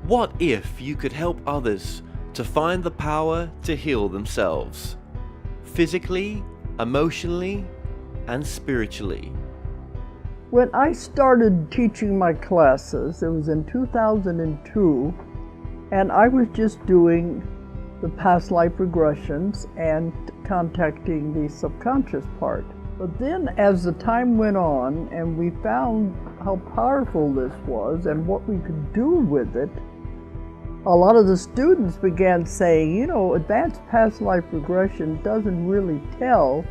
What if you could help others to find the power to heal themselves, physically, emotionally, and spiritually? When I started teaching my classes, it was in 2002, and I was just doing the past life regressions and contacting the subconscious part. But then as the time went on and we found how powerful this was and what we could do with it, a lot of the students began saying, you know, advanced past life regression doesn't really tell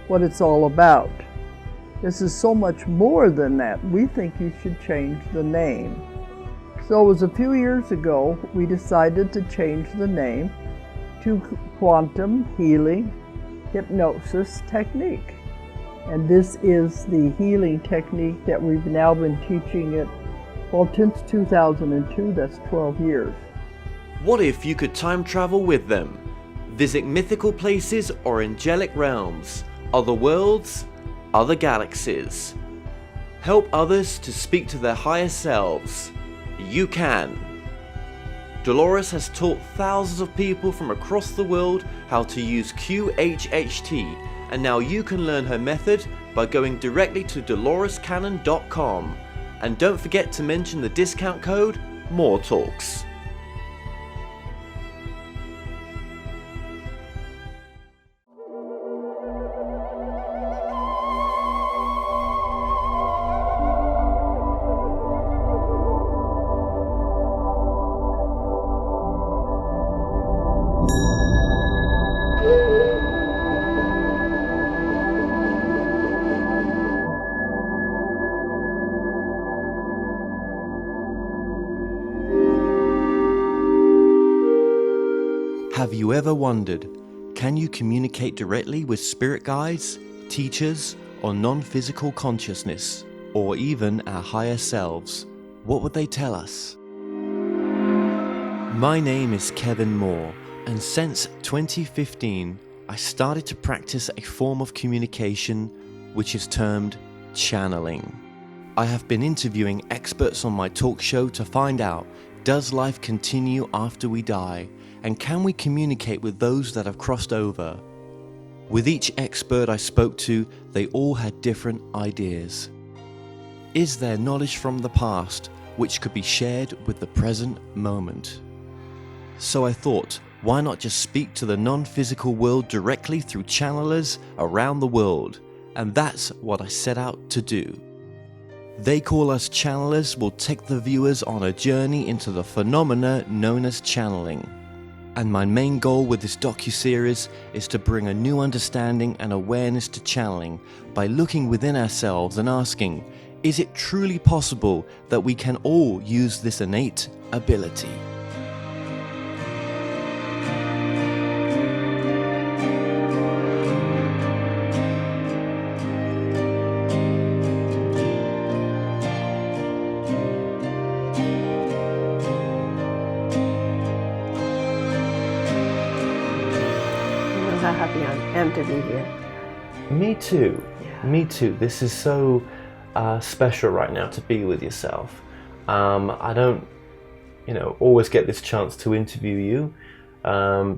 what it's all about. This is so much more than that. We think you should change the name. So it was a few years ago we decided to change the name to Quantum Healing Hypnosis Technique. And this is the healing technique that we've now been teaching it, well, since 2002, that's 12 years. What if you could time travel with them, visit mythical places or angelic realms, other worlds, other galaxies? Help others to speak to their higher selves. You can. Dolores has taught thousands of people from across the world how to use QHHT, and now you can learn her method by going directly to DoloresCannon.com. And don't forget to mention the discount code MORETALKS. Have you ever wondered, can you communicate directly with spirit guides, teachers, or non-physical consciousness, or even our higher selves? What would they tell us? My name is Kevin Moore, and since 2015, I started to practice a form of communication which is termed channeling. I have been interviewing experts on my talk show to find out, does life continue after we die? And can we communicate with those that have crossed over? With each expert I spoke to, they all had different ideas. Is there knowledge from the past which could be shared with the present moment? So I thought, why not just speak to the non-physical world directly through channelers around the world? And that's what I set out to do. They Call Us Channelers will take the viewers on a journey into the phenomena known as channeling. And my main goal with this docuseries is to bring a new understanding and awareness to channeling by looking within ourselves and asking, is it truly possible that we can all use this innate ability? How happy I am to be here. Me too. Yeah. Me too. This is so special right now to be with yourself. I don't, always get this chance to interview you.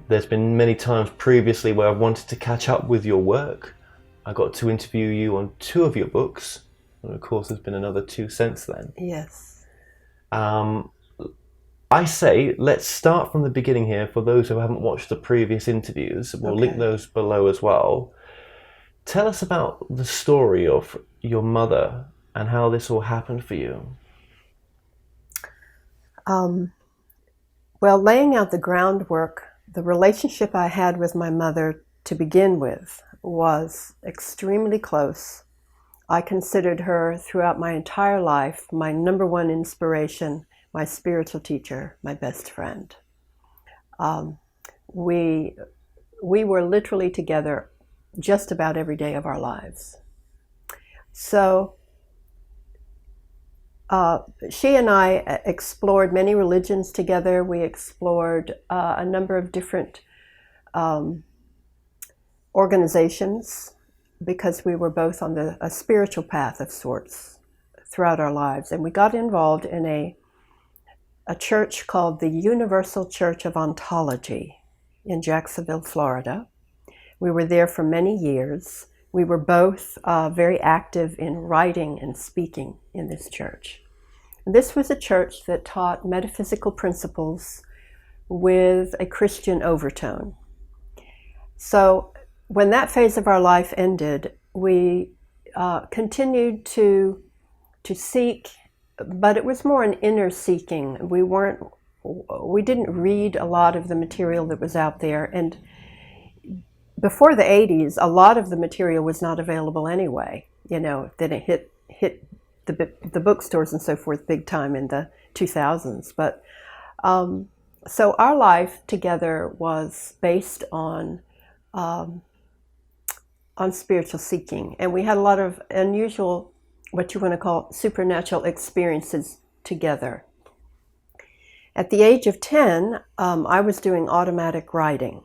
There's been many times previously where I've wanted to catch up with your work. I got to interview you on 2 of your books, and of course there's been another 2 since then. Yes. I say, let's start from the beginning here for those who haven't watched the previous interviews. We'll link those below as well. Tell us about the story of your mother and how this all happened for you. Well, laying out the groundwork, the relationship I had with my mother to begin with was extremely close. I considered her throughout my entire life my number one inspiration, my spiritual teacher, my best friend. We were literally together just about every day of our lives. So she and I explored many religions together. We explored a number of different organizations because we were both on a spiritual path of sorts throughout our lives. And we got involved in a a church called the Universal Church of Ontology in Jacksonville, Florida. We were there for many years. We were both very active in writing and speaking in this church. This was a church that taught metaphysical principles with a Christian overtone. So when that phase of our life ended, we continued to seek, but it was more an inner seeking. We didn't read a lot of the material that was out there, and before the 80s, a lot of the material was not available anyway. Then it hit the bookstores and so forth big time in the 2000s. But so our life together was based on spiritual seeking, and we had a lot of unusual, what you want to call supernatural experiences together. At the age of 10, I was doing automatic writing,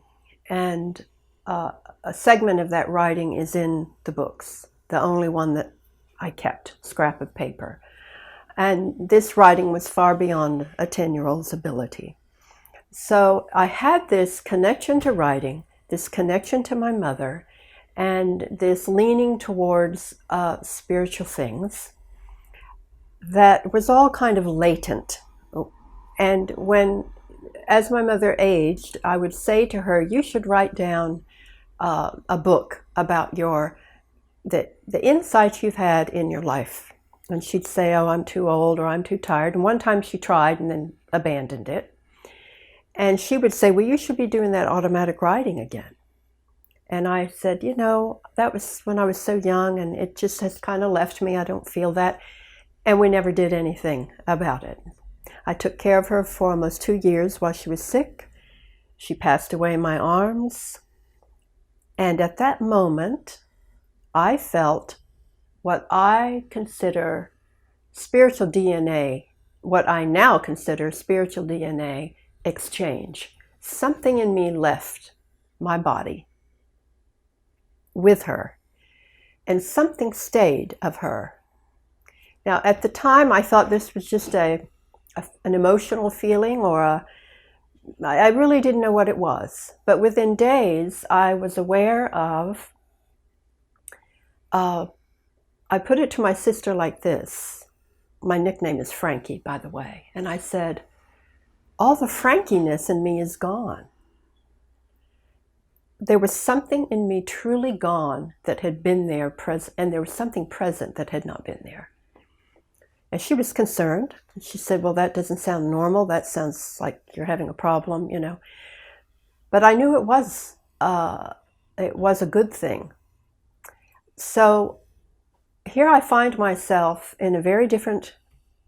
and a segment of that writing is in the books, the only one that I kept, scrap of paper. And this writing was far beyond a 10-year-old's ability. So I had this connection to writing, this connection to my mother, and this leaning towards spiritual things that was all kind of latent. And as my mother aged, I would say to her, you should write down a book about the insights you've had in your life. And she'd say, oh, I'm too old, or I'm too tired. And one time she tried and then abandoned it. And she would say, well, you should be doing that automatic writing again. And I said, that was when I was so young, and it just has kind of left me. I don't feel that. And we never did anything about it. I took care of her for almost 2 years while she was sick. She passed away in my arms. And at that moment, I felt what I consider spiritual DNA, what I now consider spiritual DNA exchange. Something in me left my body with her, and something stayed of her. Now, at the time, I thought this was just an emotional feeling, I really didn't know what it was. But within days, I was aware of, I put it to my sister like this. My nickname is Frankie, by the way. And I said, all the Frankiness in me is gone. There was something in me truly gone that had been there, and there was something present that had not been there. And she was concerned. She said, well, that doesn't sound normal. That sounds like you're having a problem, But I knew it was a good thing. So here I find myself in a very different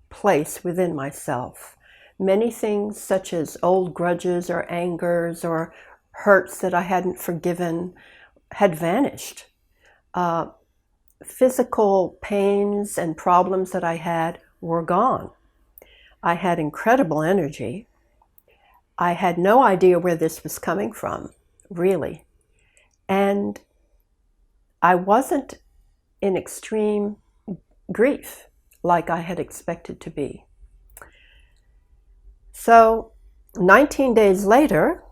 place within myself. Many things such as old grudges or angers or hurts that I hadn't forgiven had vanished. Physical pains and problems that I had were gone. I had incredible energy. I had no idea where this was coming from, really. And I wasn't in extreme grief like I had expected to be. So 19 days later,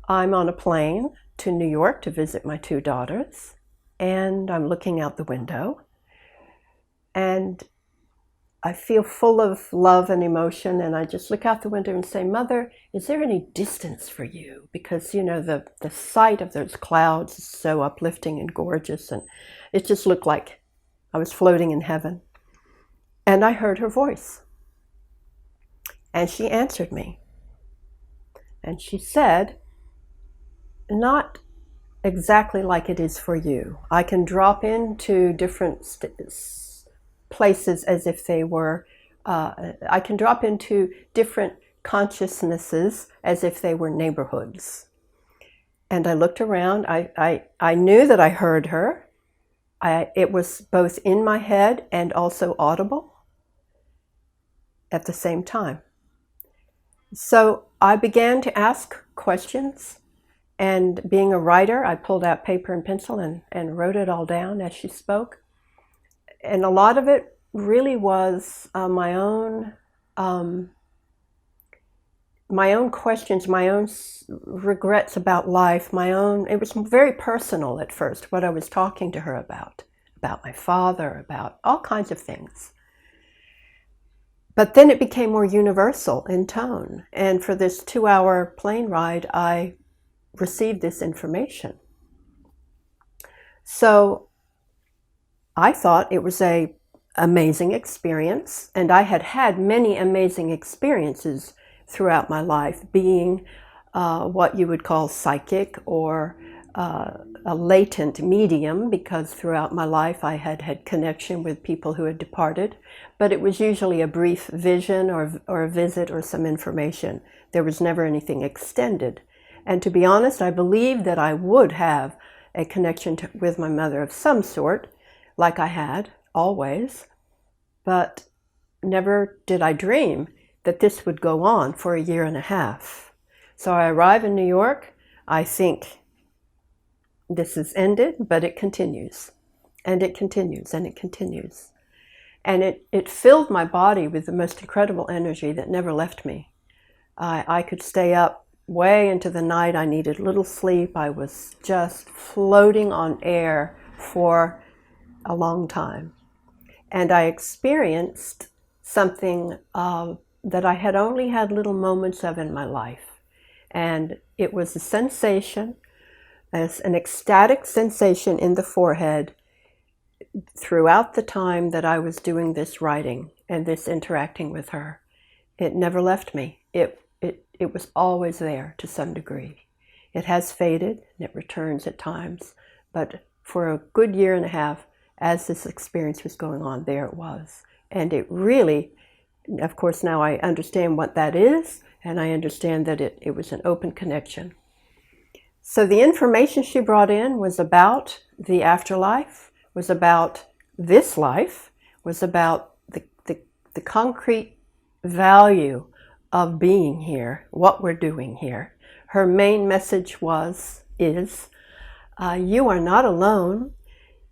I'm on a plane to New York to visit my 2 daughters, and I'm looking out the window, and I feel full of love and emotion, and I just look out the window and say, Mother, is there any distance for you? Because, the sight of those clouds is so uplifting and gorgeous, and it just looked like I was floating in heaven. And I heard her voice, and she answered me, and she said, not exactly like it is for you. I can drop into different places as if they were, I can drop into different consciousnesses as if they were neighborhoods. And I looked around. I knew that I heard her. It was both in my head and also audible at the same time. So I began to ask questions. And being a writer, I pulled out paper and pencil and wrote it all down as she spoke. And a lot of it really was my own my own questions, my own regrets about life, it was very personal at first, what I was talking to her about my father, about all kinds of things. But then it became more universal in tone. And for this 2-hour plane ride, I received this information. So I thought it was an amazing experience. And I had had many amazing experiences throughout my life, being what you would call psychic or a latent medium, because throughout my life I had had connection with people who had departed, but it was usually a brief vision or a visit or some information. There was never anything extended. And to be honest, I believed that I would have a connection with my mother of some sort, like I had always, but never did I dream that this would go on for 1.5 years. So I arrive in New York, I think, this is ended, but it continues, and it continues, and it continues. And it filled my body with the most incredible energy that never left me. I could stay up way into the night. I needed little sleep. I was just floating on air for a long time. And I experienced something that I had only had little moments of in my life. And it was a sensation, as an ecstatic sensation in the forehead throughout the time that I was doing this writing and this interacting with her. It never left me. It was always there to some degree. It has faded and it returns at times, but for a good 1.5 years, as this experience was going on, there it was. And it really, of course, now I understand what that is, and I understand that it was an open connection. So the information she brought in was about the afterlife, was about this life, was about the concrete value of being here, what we're doing here. Her main message is, you are not alone.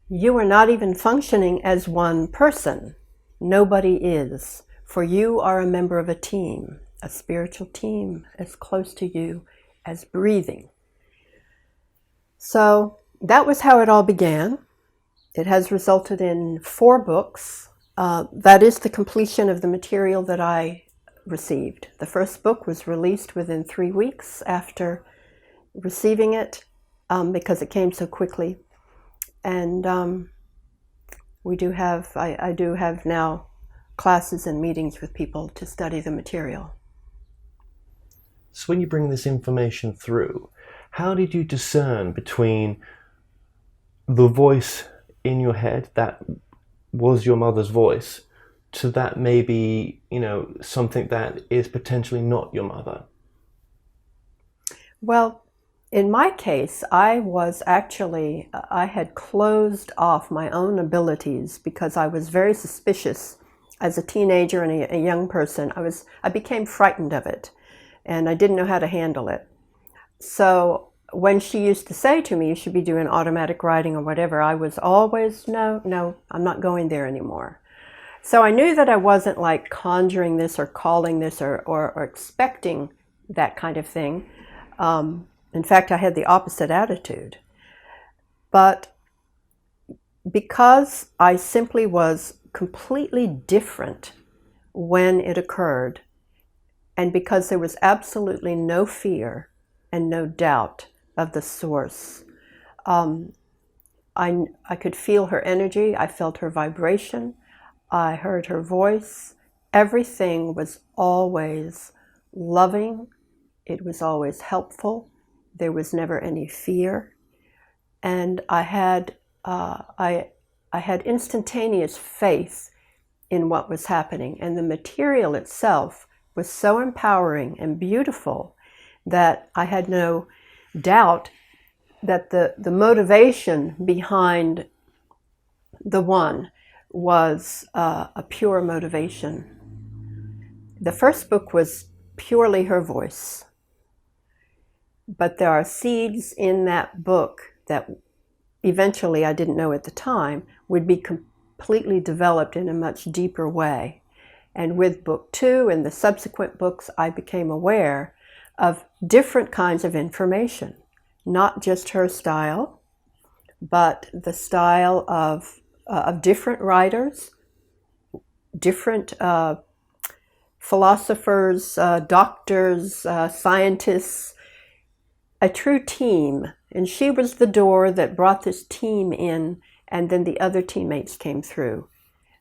You are not even functioning as one person. Nobody is, for you are a member of a team, a spiritual team as close to you as breathing. So that was how it all began. It has resulted in 4 books. That is the completion of the material that I received. The first book was released within 3 weeks after receiving it, because it came so quickly. And I do have now classes and meetings with people to study the material. So when you bring this information through, how did you discern between the voice in your head that was your mother's voice to that maybe, something that is potentially not your mother? Well, in my case, I had closed off my own abilities because I was very suspicious as a teenager and a young person. I became frightened of it, and I didn't know how to handle it. So when she used to say to me, you should be doing automatic writing or whatever, I was always, no, I'm not going there anymore. So I knew that I wasn't like conjuring this or calling this or expecting that kind of thing. In fact, I had the opposite attitude. But because I simply was completely different when it occurred, and because there was absolutely no fear and no doubt of the source, I could feel her energy, I felt her vibration, I heard her voice. Everything was always loving, it was always helpful, there was never any fear, and I had instantaneous faith in what was happening, and the material itself was so empowering and beautiful that I had no doubt that the motivation behind the one was a pure motivation. The first book was purely her voice, but there are seeds in that book that eventually, I didn't know at the time, would be completely developed in a much deeper way. And with book 2 and the subsequent books, I became aware of different kinds of information, not just her style, but the style of different writers, different philosophers, doctors, scientists, a true team. And she was the door that brought this team in, and then the other teammates came through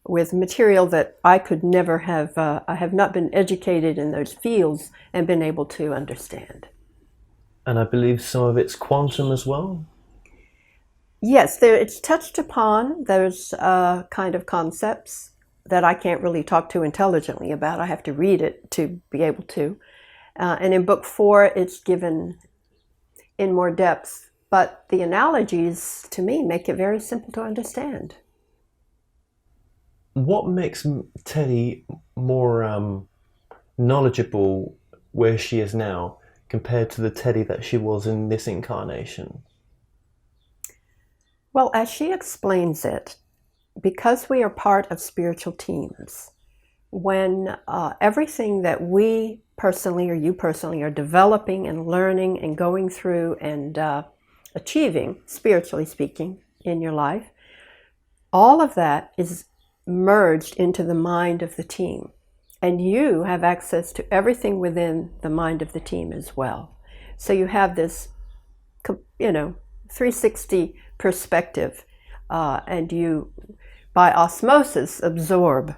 with material that I could never have, I have not been educated in those fields and been able to understand. And I believe some of it's quantum as well? Yes, it's touched upon those kind of concepts that I can't really talk too intelligently about. I have to read it to be able to. And in book 4, it's given in more depth. But the analogies, to me, make it very simple to understand. What makes Teddy more knowledgeable where she is now compared to the Teddy that she was in this incarnation? Well, as she explains it, because we are part of spiritual teams, when everything that we personally or you personally are developing and learning and going through and achieving, spiritually speaking, in your life, all of that is merged into the mind of the team. And you have access to everything within the mind of the team as well. So you have this, 360 perspective, and you, by osmosis, absorb,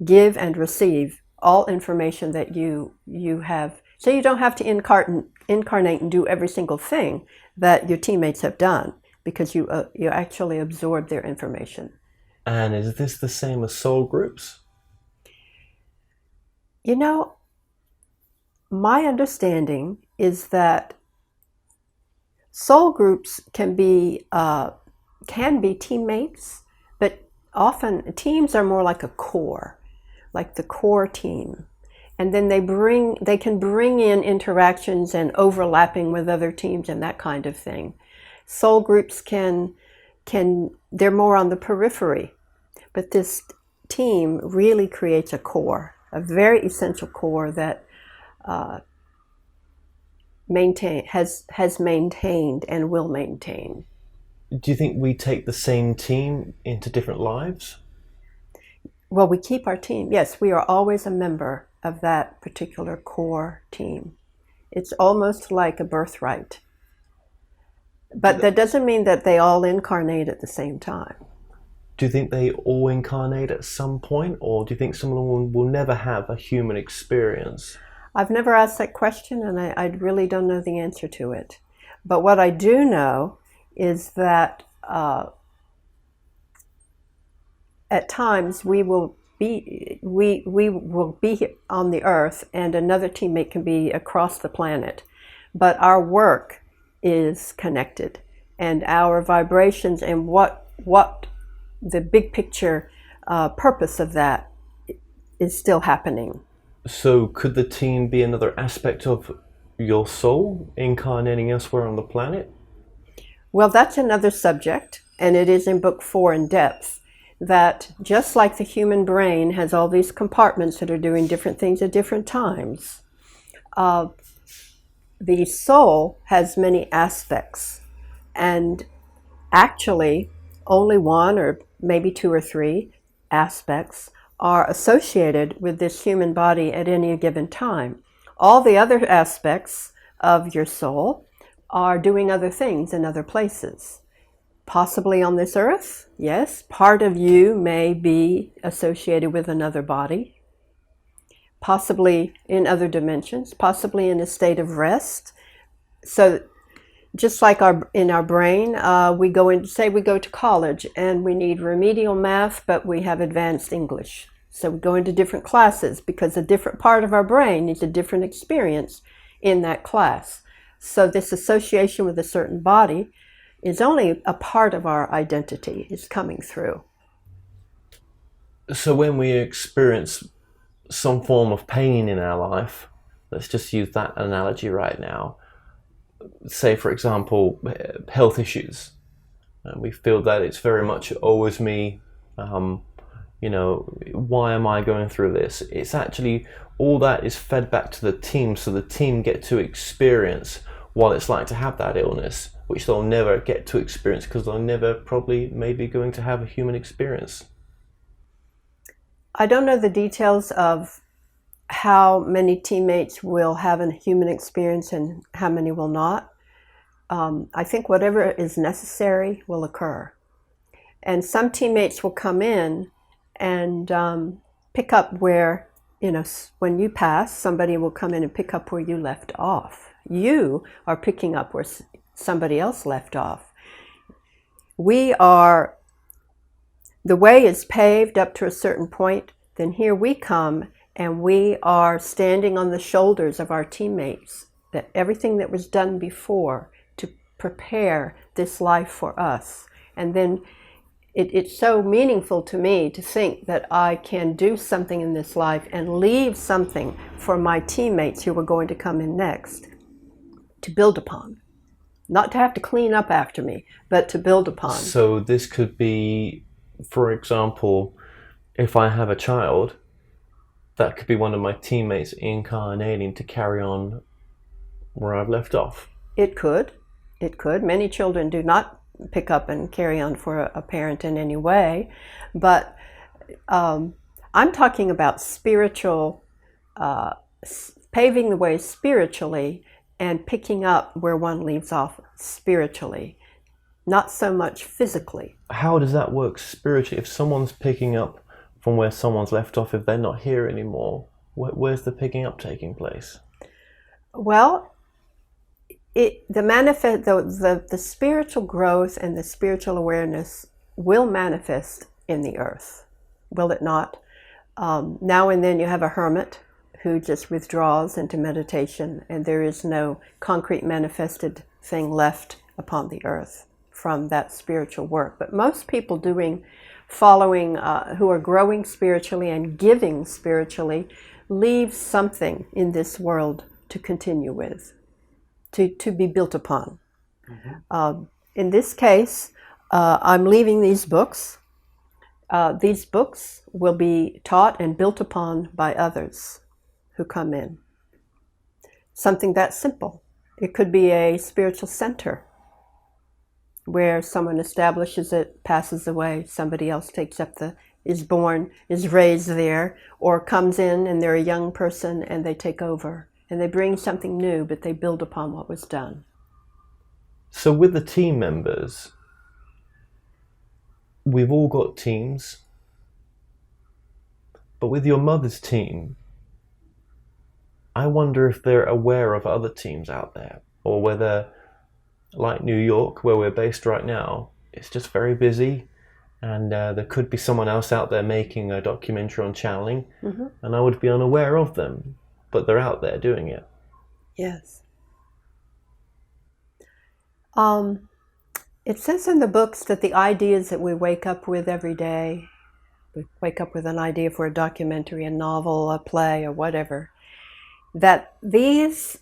give and receive all information that you have. So you don't have to incarnate and do every single thing that your teammates have done, because you actually absorb their information. And is this the same as soul groups? My understanding is that soul groups can be teammates, but often teams are more like a core, like the core team. And then they can bring in interactions and overlapping with other teams and that kind of thing. Soul groups they're more on the periphery, but this team really creates a core, a very essential core that has maintained and will maintain. Do you think we take the same team into different lives? Well, we keep our team. Yes, we are always a member of that particular core team. It's almost like a birthright. But that doesn't mean that they all incarnate at the same time. Do you think they all incarnate at some point, or do you think some of them will never have a human experience? I've never asked that question, and I really don't know the answer to it. But what I do know is that at times we will be on the earth, and another teammate can be across the planet. But our work is connected, and our vibrations and what the big picture purpose of that is still happening. So could the team be another aspect of your soul incarnating elsewhere on the planet? Well, that's another subject, and it is in book 4 in depth, that just like the human brain has all these compartments that are doing different things at different times, the soul has many aspects, and actually only 1 or maybe 2 or 3 aspects are associated with this human body at any given time. All the other aspects of your soul are doing other things in other places. Possibly on this earth, yes. Part of you may be associated with another body. Possibly in other dimensions, possibly in a state of rest. So just like in our brain, we go to college and we need remedial math, but we have advanced English. So we go into different classes because a different part of our brain needs a different experience in that class. So this association with a certain body is only a part of our identity. It's coming through. So when we experience some form of pain in our life, let's just use that analogy right now. Say, for example, health issues. We feel that it's very much always me. you know, why am I going through this? It's actually, all that is fed back to the team, so the team get to experience what it's like to have that illness, which they'll never get to experience because they'll never probably maybe going to have a human experience. I don't know the details of how many teammates will have a human experience and how many will not. I think whatever is necessary will occur. And some teammates will come in and pick up where, you know, when you pass, somebody will come in and pick up where you left off. You are picking up where somebody else left off. The way is paved up to a certain point, then here we come and we are standing on the shoulders of our teammates, that everything that was done before to prepare this life for us. And then it's so meaningful to me to think that I can do something in this life and leave something for my teammates who are going to come in next to build upon. Not to have to clean up after me, but to build upon. So this could be, for example, if I have a child, that could be one of my teammates incarnating to carry on where I've left off. It could. It could. Many children do not pick up and carry on for a parent in any way, but I'm talking about spiritual, paving the way spiritually and picking up where one leaves off spiritually, not so much physically. How does that work spiritually? If someone's picking up from where someone's left off, if they're not here anymore, where's the picking up taking place? Well, the spiritual growth and the spiritual awareness will manifest in the earth, will it not? Now and then you have a hermit who just withdraws into meditation, and there is no concrete manifested thing left upon the earth from that spiritual work. But most people following, who are growing spiritually and giving spiritually, leave something in this world to continue with, to be built upon. Mm-hmm. In this case, I'm leaving these books. These books will be taught and built upon by others who come in. Something that simple. It could be a spiritual center where someone establishes it, passes away, somebody else takes up is born, is raised there, or comes in and they're a young person and they take over. And they bring something new, but they build upon what was done. So with the team members, we've all got teams, but with your mother's team, I wonder if they're aware of other teams out there, or whether, like New York, where we're based right now, it's just very busy, and there could be someone else out there making a documentary on channeling, mm-hmm. and I would be unaware of them, but they're out there doing it. Yes. It says in the books that the ideas that we wake up with every day, we wake up with an idea for a documentary, a novel, a play, or whatever, that these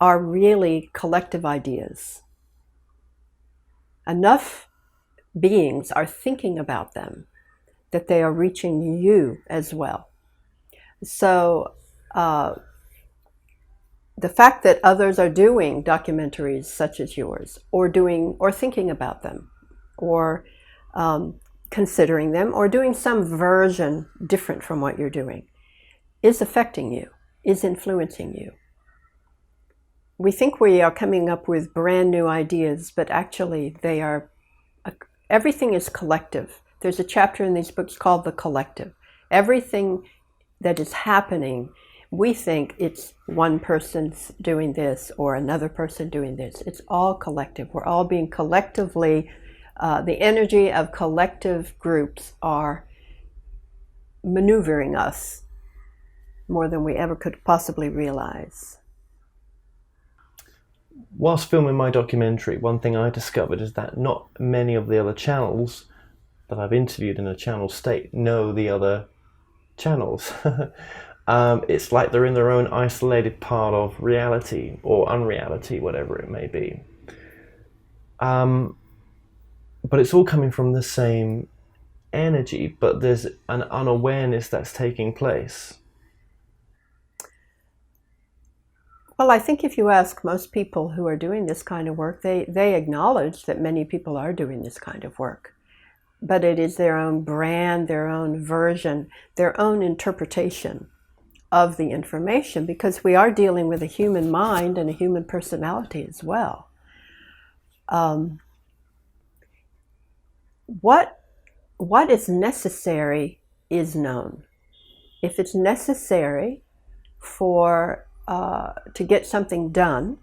are really collective ideas. Enough beings are thinking about them that they are reaching you as well. So the fact that others are doing documentaries such as yours, or thinking about them, or considering them, or doing some version different from what you're doing, is affecting you, is influencing you. We think we are coming up with brand new ideas, but actually everything is collective. There's a chapter in these books called The Collective. Everything that is happening, we think it's one person's doing this or another person doing this. It's all collective. We're all being collectively, the energy of collective groups are maneuvering us more than we ever could possibly realize. Whilst filming my documentary, one thing I discovered is that not many of the other channels that I've interviewed in a channel state know the other channels. It's like they're in their own isolated part of reality or unreality, whatever it may be. But it's all coming from the same energy, but there's an unawareness that's taking place. Well, I think if you ask most people who are doing this kind of work, they acknowledge that many people are doing this kind of work. But it is their own brand, their own version, their own interpretation of the information, because we are dealing with a human mind and a human personality as well. What is necessary is known. If it's necessary for to get something done,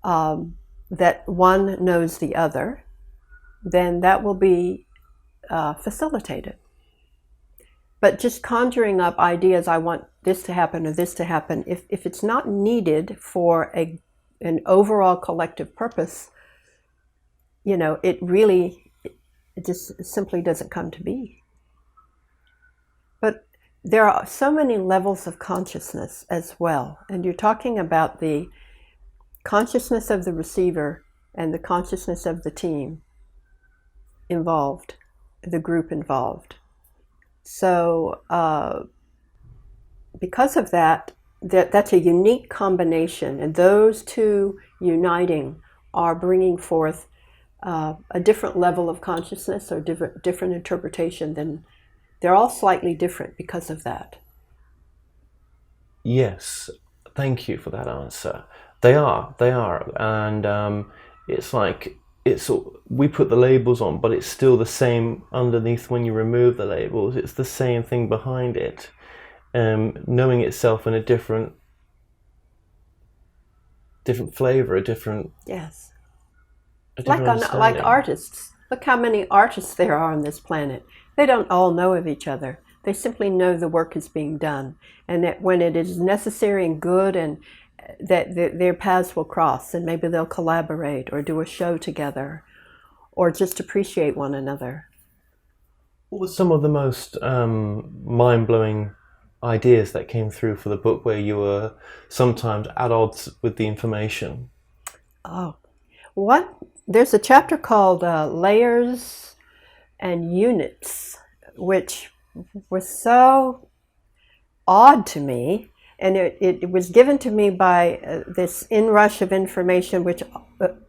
that one knows the other, then that will be facilitated. But just conjuring up ideas, I want this to happen or this to happen, if it's not needed for an overall collective purpose, it just simply doesn't come to be. But there are so many levels of consciousness as well. And you're talking about the consciousness of the receiver and the consciousness of the team involved, the group involved. So because of that's a unique combination, and those two uniting are bringing forth a different level of consciousness or different interpretation. Than they're all slightly different because of that. Yes, thank you for that answer. They are, and it's like we put the labels on, but it's still the same underneath when you remove the labels. It's the same thing behind it, knowing itself in a different flavor, a different yes, understanding. like artists. Look how many artists there are on this planet. They don't all know of each other. They simply know the work is being done, and that when it is necessary and good, and that their paths will cross, and maybe they'll collaborate or do a show together or just appreciate one another. What were some of the most mind-blowing ideas that came through for the book where you were sometimes at odds with the information? There's a chapter called Layers and Units, which was so odd to me. And it was given to me by this inrush of information, which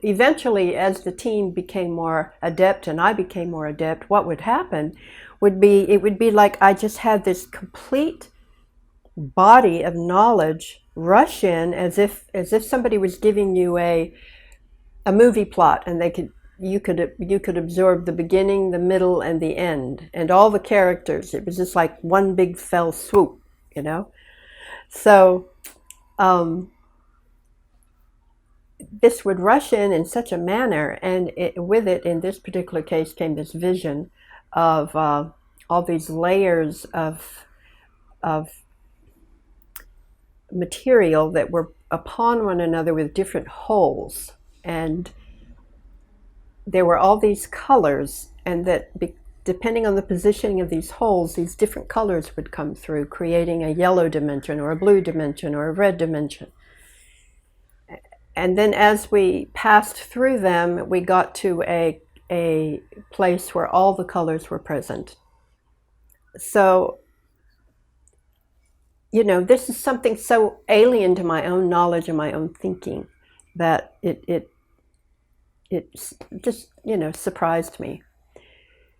eventually, as the team became more adept and I became more adept, what would happen would be like I just had this complete body of knowledge rush in, as if somebody was giving you a movie plot, and you could absorb the beginning, the middle, and the end, and all the characters. It was just like one big fell swoop, So this would rush in such a manner, and with it, in this particular case, came this vision of all these layers of material that were upon one another with different holes, and there were all these colors, and that depending on the positioning of these holes, these different colors would come through, creating a yellow dimension or a blue dimension or a red dimension. And then as we passed through them, we got to a place where all the colors were present. So, this is something so alien to my own knowledge and my own thinking that it just, surprised me.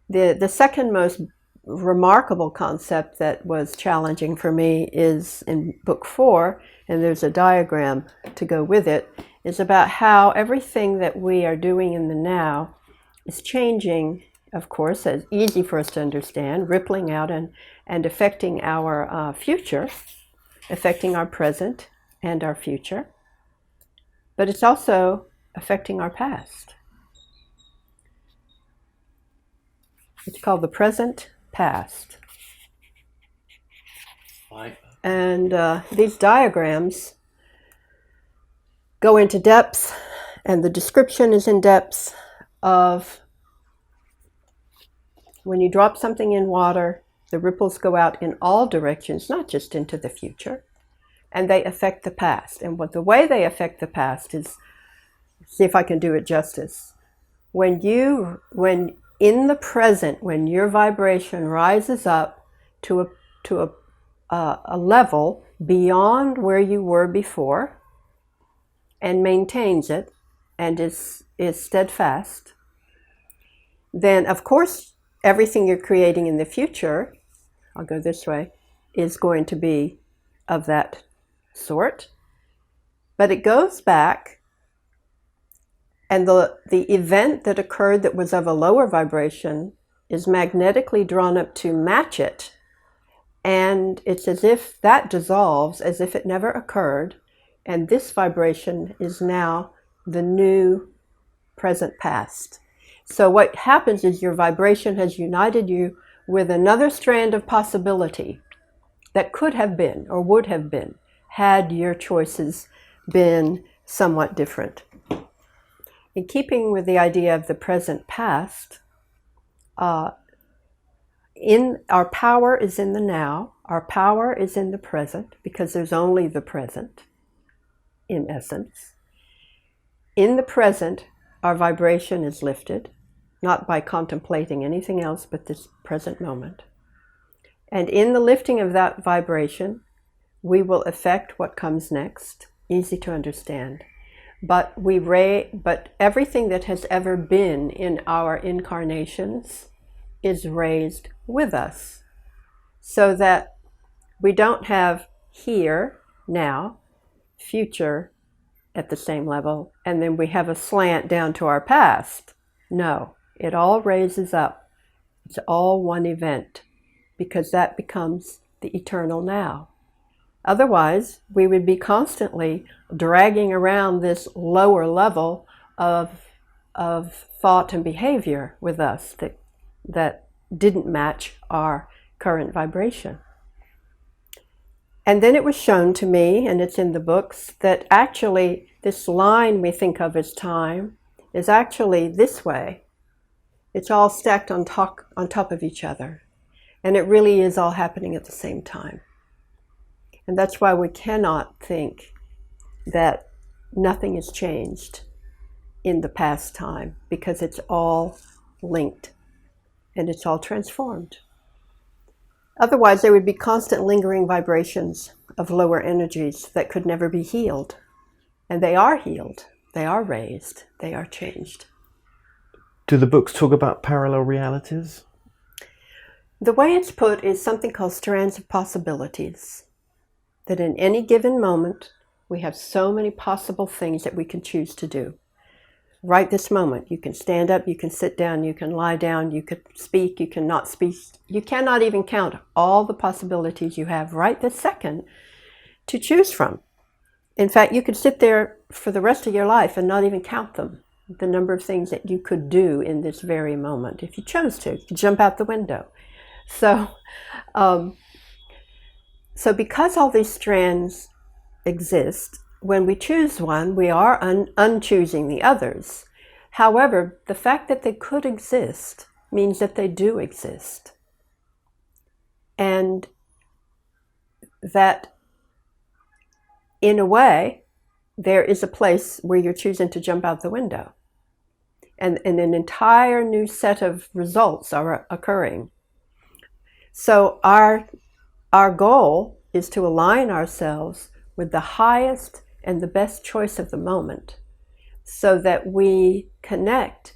The second most remarkable concept that was challenging for me is in book 4, and there's a diagram to go with it, is about how everything that we are doing in the now is changing, of course, as easy for us to understand, rippling out and affecting our future, affecting our present and our future, but it's also affecting our past. It's called the present past. Right. And these diagrams go into depths, and the description is in depths of when you drop something in water, the ripples go out in all directions, not just into the future, and they affect the past. And the way they affect the past is, see if I can do it justice. When in the present, when your vibration rises up to a level beyond where you were before and maintains it and is steadfast, then of course everything you're creating in the future, I'll go this way, is going to be of that sort. But it goes back, and the event that occurred that was of a lower vibration is magnetically drawn up to match it. And it's as if that dissolves, as if it never occurred. And this vibration is now the new present past. So what happens is your vibration has united you with another strand of possibility that could have been or would have been had your choices been somewhat different. In keeping with the idea of the present past, in our power is in the now, our power is in the present, because there's only the present, in essence. In the present, our vibration is lifted, not by contemplating anything else but this present moment. And in the lifting of that vibration, we will affect what comes next. Easy to understand. But everything that has ever been in our incarnations is raised with us, so that we don't have here, now, future at the same level, and then we have a slant down to our past. No, it all raises up. It's all one event, because that becomes the eternal now. Otherwise, we would be constantly dragging around this lower level of thought and behavior with us that didn't match our current vibration. And then it was shown to me, and it's in the books, that actually this line we think of as time is actually this way. It's all stacked on top of each other. And it really is all happening at the same time. And that's why we cannot think that nothing has changed in the past time, because it's all linked and it's all transformed. Otherwise, there would be constant lingering vibrations of lower energies that could never be healed. And they are healed, they are raised, they are changed. Do the books talk about parallel realities? The way it's put is something called strands of possibilities. That in any given moment, we have so many possible things that we can choose to do. Right this moment, you can stand up, you can sit down, you can lie down, you could speak, you cannot speak. You cannot even count all the possibilities you have right this second to choose from. In fact, you could sit there for the rest of your life and not even count them, the number of things that you could do in this very moment. If you chose to, you could jump out the window. So because all these strands exist, when we choose one, we are unchoosing the others. However, the fact that they could exist means that they do exist. And that, in a way, there is a place where you're choosing to jump out the window. And an entire new set of results are occurring. So our goal is to align ourselves with the highest and the best choice of the moment, so that we connect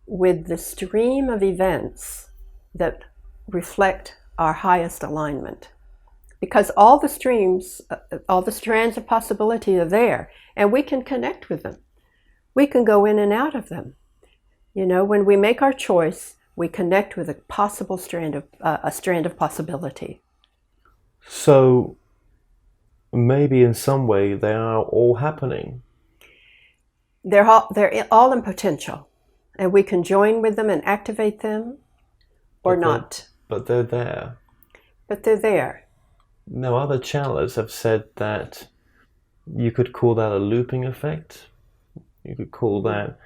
with the stream of events that reflect our highest alignment. Because all the streams, all the strands of possibility are there, and we can connect with them. We can go in and out of them. You know, when we make our choice, we connect with a possible strand of possibility. So maybe in some way they are all happening. They're all in potential, and we can join with them and activate them, or not. But they're there. But they're there. Now, other channelers have said that you could call that a looping effect. You could call that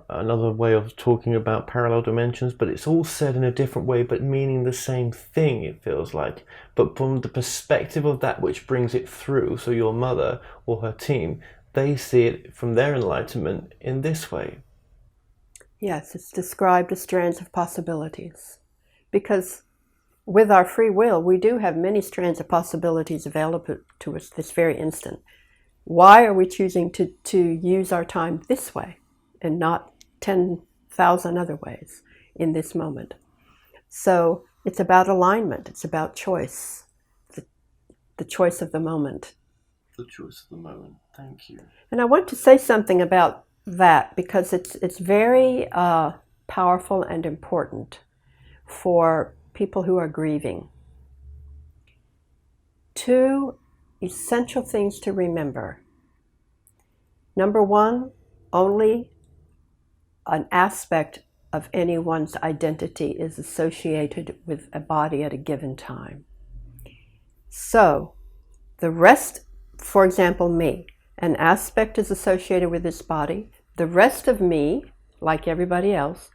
another way of talking about parallel dimensions, but it's all said in a different way, but meaning the same thing, it feels like. But from the perspective of that which brings it through, so your mother or her team, they see it from their enlightenment in this way. Yes, it's described as strands of possibilities. Because with our free will, we do have many strands of possibilities available to us this very instant. Why are we choosing to use our time this way and not 10,000 other ways in this moment? So it's about alignment. It's about choice. The choice of the moment. The choice of the moment. Thank you. And I want to say something about that because it's very powerful and important for people who are grieving. 2 essential things to remember. Number 1, only an aspect of anyone's identity is associated with a body at a given time. So, the rest, for example, me, an aspect is associated with this body. The rest of me, like everybody else,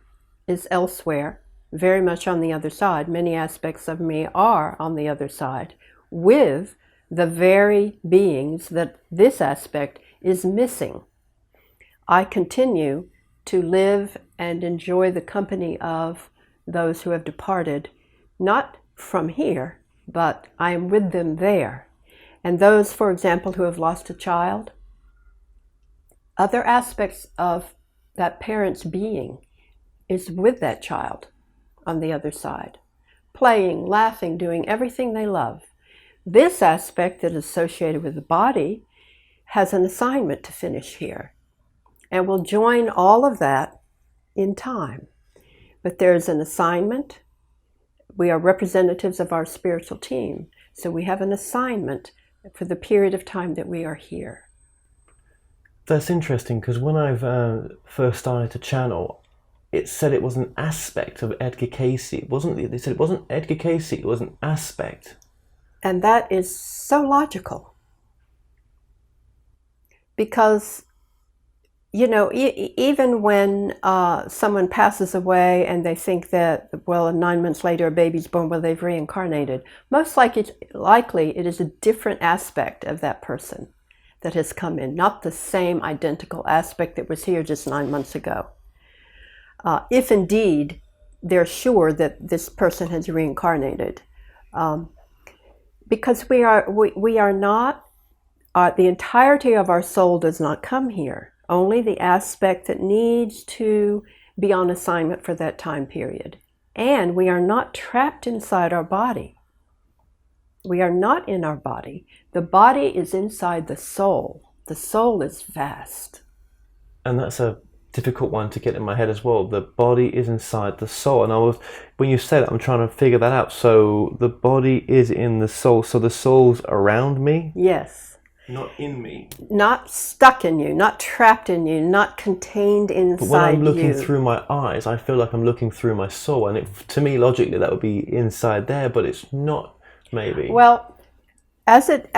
is elsewhere, very much on the other side. Many aspects of me are on the other side, with the very beings that this aspect is missing. I continue to live and enjoy the company of those who have departed, not from here, but I am with them there. And those, for example, who have lost a child, other aspects of that parent's being is with that child on the other side, playing, laughing, doing everything they love. This aspect that is associated with the body has an assignment to finish here, and will join all of that in time. But there's an assignment. We are representatives of our spiritual team, so we have an assignment for the period of time that we are here. That's interesting, because when I've first started to channel, it said it was an aspect of Edgar Casey. They said it wasn't Edgar Casey, it was an aspect. And that is so logical. Because, you know, even when someone passes away and they think that, well, 9 months later a baby's born, well, they've reincarnated. Most likely it is a different aspect of that person that has come in, not the same identical aspect that was here just 9 months ago. If indeed they're sure that this person has reincarnated. Because we are not, the entirety of our soul does not come here. Only the aspect that needs to be on assignment for that time period. And we are not trapped inside our body. We are not in our body. The body is inside the soul. The soul is vast. And that's a difficult one to get in my head as well. The body is inside the soul. And when you said it, I'm trying to figure that out. So the body is in the soul. So the soul's around me? Yes. Not in me. Not stuck in you, not trapped in you, not contained inside you. But when I'm looking through my eyes, I feel like I'm looking through my soul. And to me, logically, that would be inside there, but it's not, maybe. Well, as it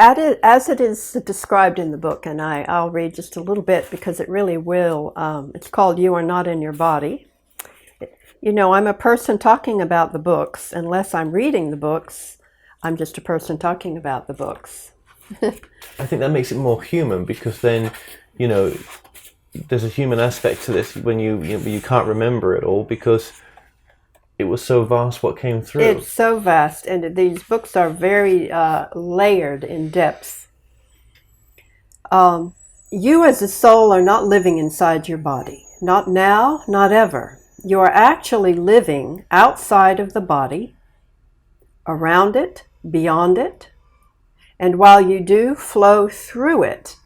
is described in the book, and I'll read just a little bit because it really will, it's called You Are Not in Your Body. You know, I'm a person talking about the books. Unless I'm reading the books, I'm just a person talking about the books. I think that makes it more human, because then, you know, there's a human aspect to this when you can't remember it all, because it was so vast what came through. It's so vast, and these books are very layered in depth. You as a soul are not living inside your body. Not now, not ever. You are actually living outside of the body, around it, beyond it. And while you do flow through it,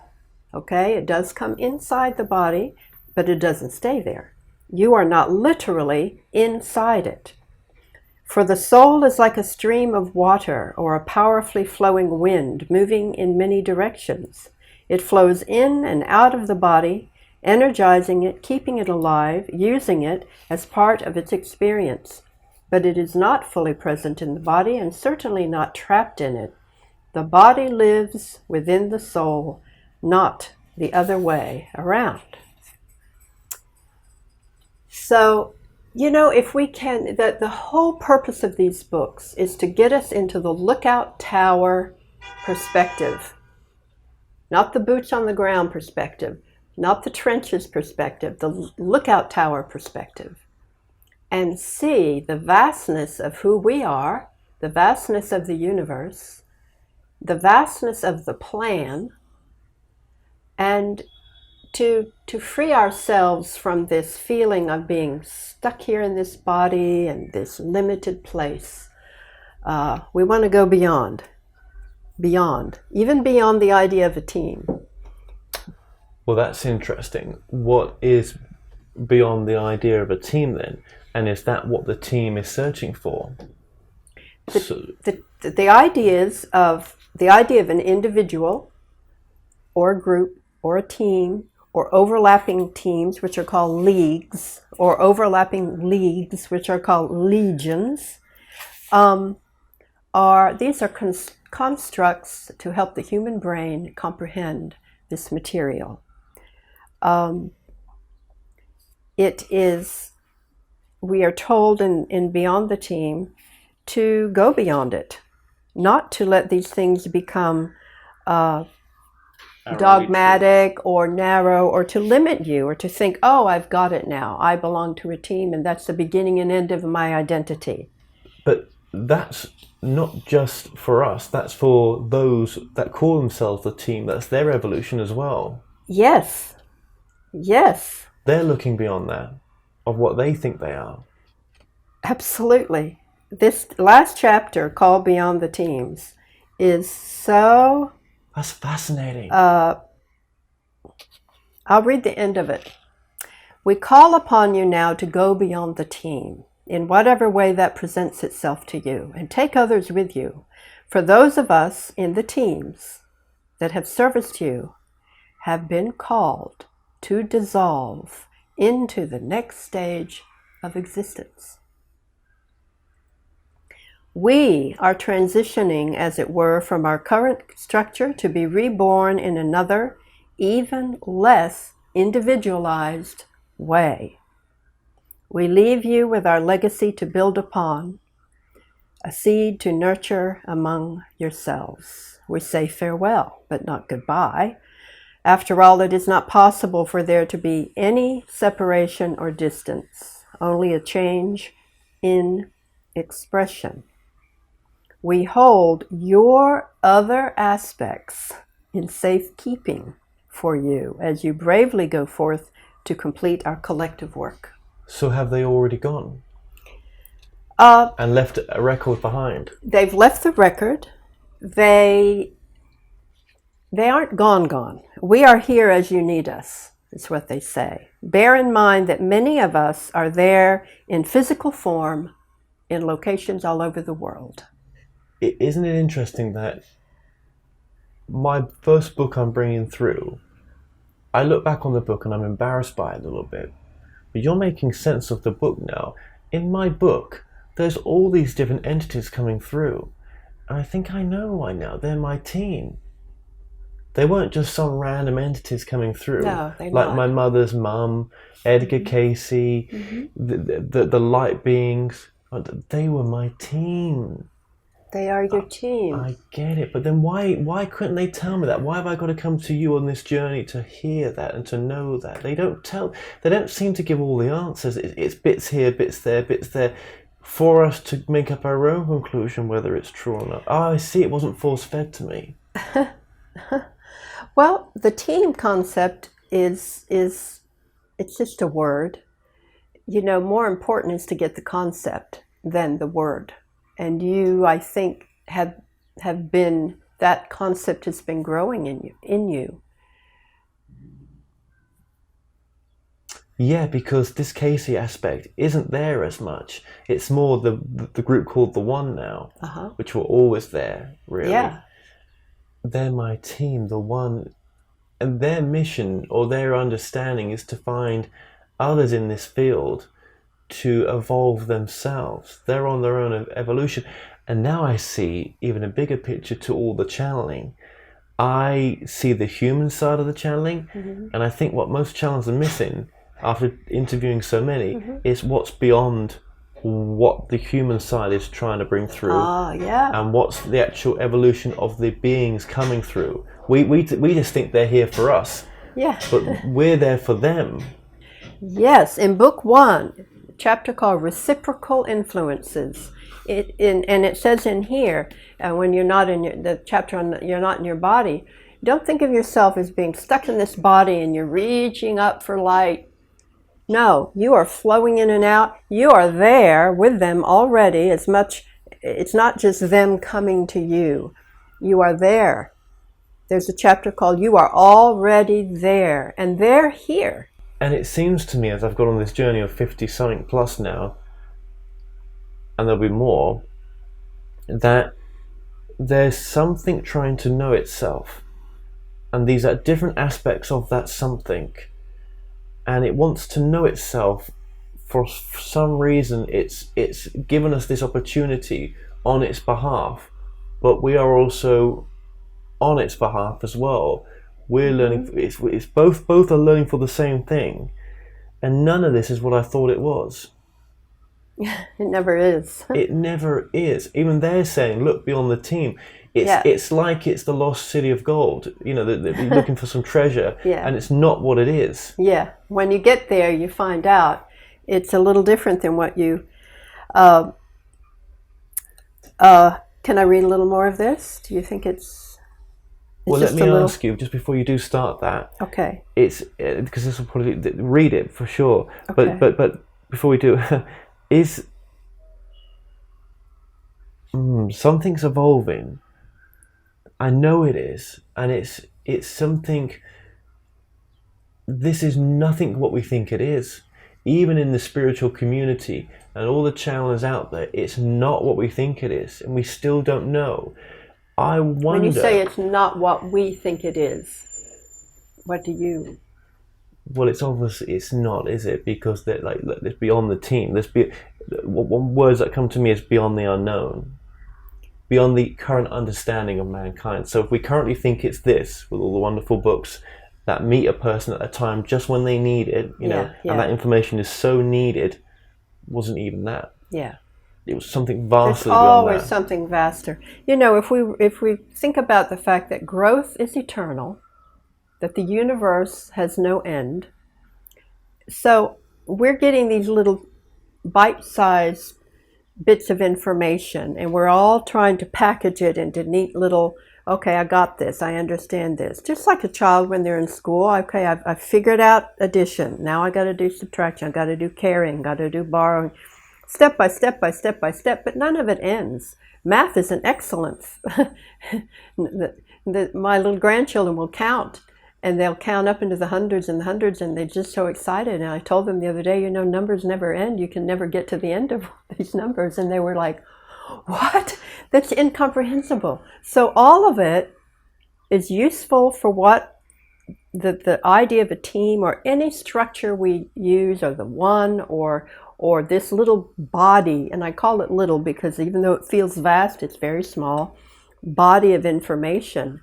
okay, it does come inside the body, but it doesn't stay there. You are not literally inside it. For the soul is like a stream of water or a powerfully flowing wind moving in many directions. It flows in and out of the body, energizing it, keeping it alive, using it as part of its experience. But it is not fully present in the body and certainly not trapped in it. The body lives within the soul, not the other way around. So, you know, if we can, the whole purpose of these books is to get us into the lookout tower perspective. Not the boots on the ground perspective, not the trenches perspective, the lookout tower perspective, and see the vastness of who we are, the vastness of the universe, the vastness of the plan, and to free ourselves from this feeling of being stuck here in this body and this limited place. We want to go beyond, even beyond the idea of a team. Well, that's interesting. What is beyond the idea of a team then? And is that what the team is searching for? The ideas of the idea of an individual or a group or a team or overlapping teams, which are called leagues, or overlapping leagues, which are called legions, these are constructs to help the human brain comprehend this material. We are told in Beyond the Team to go beyond it, not to let these things become dogmatic or narrow, or to limit you, or to think, oh, I've got it now, I belong to a team, and that's the beginning and end of my identity. But that's not just for us, that's for those that call themselves the team. That's their evolution as well. Yes. They're looking beyond that, of what they think they are. Absolutely. This last chapter, called Beyond the Teams, is so... That's fascinating. I'll read the end of it. We call upon you now to go beyond the team, in whatever way that presents itself to you, and take others with you. For those of us in the teams that have serviced you have been called to dissolve into the next stage of existence. We are transitioning, as it were, from our current structure to be reborn in another, even less individualized way. We leave you with our legacy to build upon, a seed to nurture among yourselves. We say farewell, but not goodbye. After all, it is not possible for there to be any separation or distance, only a change in expression. We hold your other aspects in safekeeping for you as you bravely go forth to complete our collective work. So have they already gone? And left a record behind? They've left the record. They aren't gone. We are here as you need us, is what they say. Bear in mind that many of us are there in physical form in locations all over the world. Isn't it interesting that my first book I'm bringing through, I look back on the book and I'm embarrassed by it a little bit. But you're making sense of the book now. In my book, there's all these different entities coming through. And I think I know why now. They're my team. They weren't just some random entities coming through. No, they're like not. My mother's mum, Edgar Casey, the light beings. They were my team. They are your team. I get it, but then why couldn't they tell me that? Why have I got to come to you on this journey to hear that and to know that? They don't seem to give all the answers. It's bits here, bits there, for us to make up our own conclusion whether it's true or not. Oh, I see, it wasn't force-fed to me. Well, the team concept is it's just a word. More important is to get the concept than the word. And you, I think, have been, that concept has been growing in you. Yeah, because this Casey aspect isn't there as much. It's more the group called the One now, which were always there, really. Yeah. They're my team, the One, and their mission or their understanding is to find others in this field to evolve themselves. They're on their own evolution. And now I see even a bigger picture to all the channeling. I see the human side of the channeling, and I think what most channels are missing after interviewing so many is what's beyond what the human side is trying to bring through, and what's the actual evolution of the beings coming through. We just think they're here for us, Yeah. But we're there for them. Yes, in book 1, a chapter called Reciprocal Influences, and it says in here, when you're not in the chapter on you're not in your body, don't think of yourself as being stuck in this body and you're reaching up for light. No, you are flowing in and out. You are there with them already as much. It's not just them coming to you. You are there. There's a chapter called You Are Already There, and they're here. And it seems to me, as I've gone on this journey of 50 something plus now, and there'll be more, that there's something trying to know itself. And these are different aspects of that something. And it wants to know itself. For some reason, it's given us this opportunity on its behalf. But we are also on its behalf as well. We're learning, it's both are learning for the same thing. And none of this is what I thought it was. It never is. It never is. Even they're saying, look beyond the team. It's like it's the lost city of gold. You know, they're looking for some treasure, and it's not what it is. Yeah. When you get there, you find out it's a little different than what you... can I read a little more of this? Do you think it's well, let me ask you, just before you do start that. Okay. It's because this will probably read it for sure. Okay. But before we do, is something's evolving. I know it is, and it's something. This is nothing what we think it is. Even in the spiritual community and all the channels out there, it's not what we think it is, and we still don't know. I wonder. When you say it's not what we think it is, what do you? Well, it's obviously it's not, is it? Because they're like it's beyond the team. One words that come to me is beyond the unknown, beyond the current understanding of mankind. So if we currently think it's this, with all the wonderful books that meet a person at a time just when they need it, you know, and that information is so needed, wasn't even that. Yeah. It was something vastly There's beyond always that. something vaster. You know, if we think about the fact that growth is eternal, that the universe has no end, so we're getting these little bite-sized bits of information, and we're all trying to package it into neat little, okay, I got this, I understand this. Just like a child when they're in school, okay, I've figured out addition. Now I got to do subtraction, I got to do carrying, got to do borrowing. Step by step by step by step, but none of it ends. Math is an excellence. My little grandchildren will count, and they'll count up into the hundreds and the hundreds, and they're just so excited. And I told them the other day, you know, numbers never end. You can never get to the end of these numbers. And they were like, what? That's incomprehensible. So all of it is useful for what the idea of a team or any structure we use, or the one, or this little body, and I call it little because even though it feels vast, it's very small, body of information.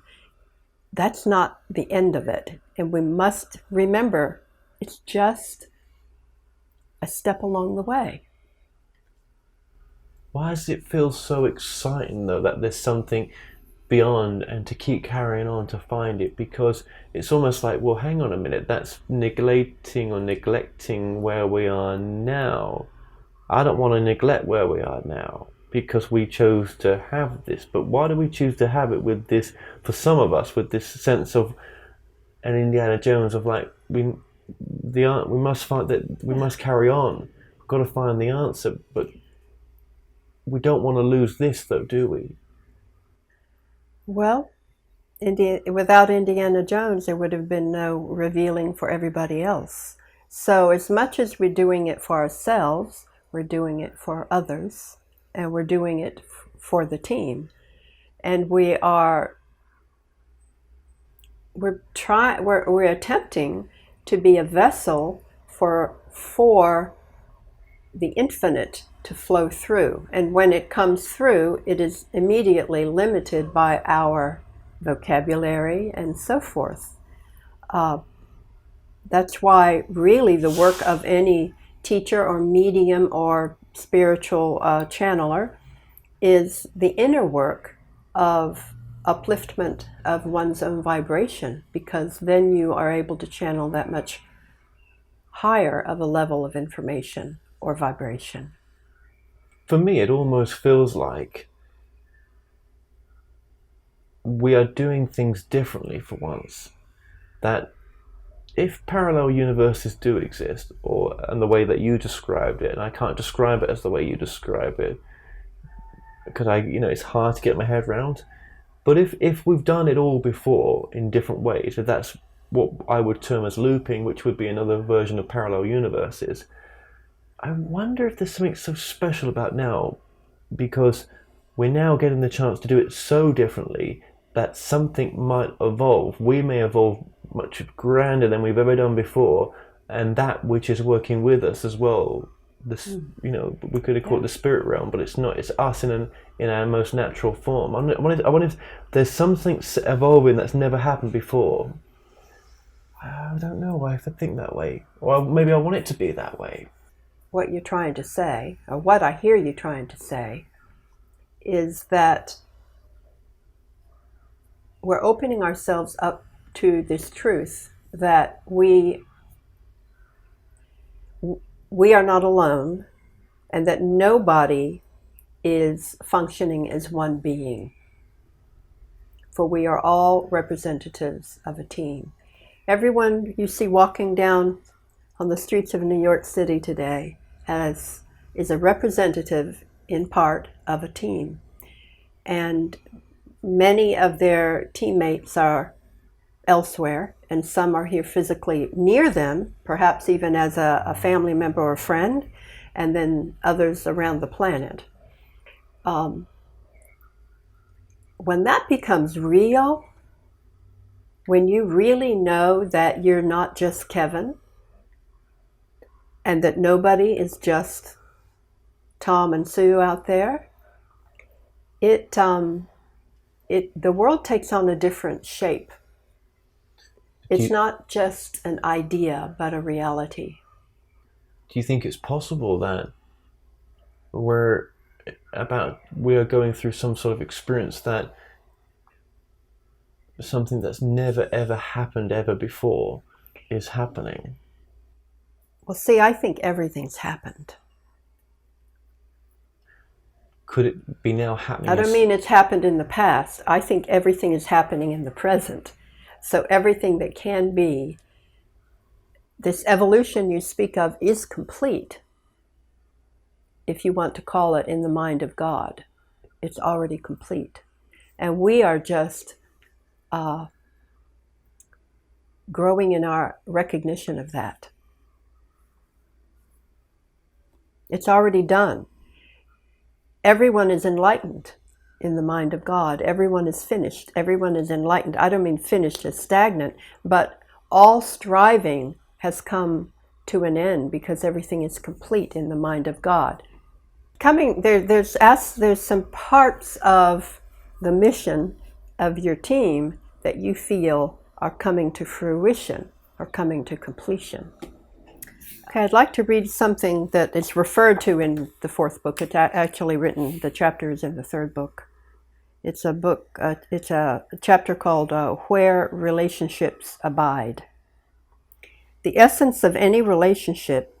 That's not the end of it. And we must remember it's just a step along the way. Why does it feel so exciting though that there's something beyond, and to keep carrying on to find it? Because it's almost like, well, hang on a minute, that's neglecting where we are now. I don't want to neglect where we are now because we chose to have this. But why do we choose to have it with this, for some of us, with this sense of an Indiana Jones of like, we must find that we must carry on. We've got to find the answer, but we don't want to lose this though, do we? Well, without Indiana Jones, there would have been no revealing for everybody else. So as much as we're doing it for ourselves, we're doing it for others, and we're doing it for the team. And we're attempting to be a vessel for the infinite to flow through. And when it comes through, it is immediately limited by our vocabulary and so forth. That's why really the work of any teacher or medium or spiritual channeler is the inner work of upliftment of one's own vibration, because then you are able to channel that much higher of a level of information or vibration. For me, it almost feels like we are doing things differently for once. That if parallel universes do exist, and the way that you described it, and I can't describe it as the way you describe it, because it's hard to get my head around. But if we've done it all before in different ways, if that's what I would term as looping, which would be another version of parallel universes, I wonder if there's something so special about now, because we're now getting the chance to do it so differently that something might evolve. We may evolve much grander than we've ever done before, and that which is working with us as well. This, we could have called it the spirit realm, but it's not. It's us in our most natural form. I wonder if there's something evolving that's never happened before. I don't know why I have to think that way. Or maybe I want it to be that way. What you're trying to say, or what I hear you trying to say, is that we're opening ourselves up to this truth that we are not alone, and that nobody is functioning as one being. For we are all representatives of a team. Everyone you see walking down on the streets of New York City today is a representative, in part, of a team. And many of their teammates are elsewhere, and some are here physically near them, perhaps even as a family member or friend, and then others around the planet. When that becomes real, when you really know that you're not just Kevin, and that nobody is just Tom and Sue out there, the world takes on a different shape. It's not just an idea, but a reality. Do you think it's possible that we are going through some sort of experience that something that's never ever happened ever before is happening? Well, see, I think everything's happened. Could it be now happening? I don't mean it's happened in the past. I think everything is happening in the present. So everything that can be, this evolution you speak of, is complete. If you want to call it in the mind of God, it's already complete. And we are just growing in our recognition of that. It's already done. Everyone is enlightened in the mind of God. Everyone is finished. Everyone is enlightened. I don't mean finished as stagnant, but all striving has come to an end because everything is complete in the mind of God. There's some parts of the mission of your team that you feel are coming to fruition or coming to completion. Okay, I'd like to read something that is referred to in the fourth book. It's actually written, the chapter is in the third book. It's a book, it's a chapter called Where Relationships Abide. The essence of any relationship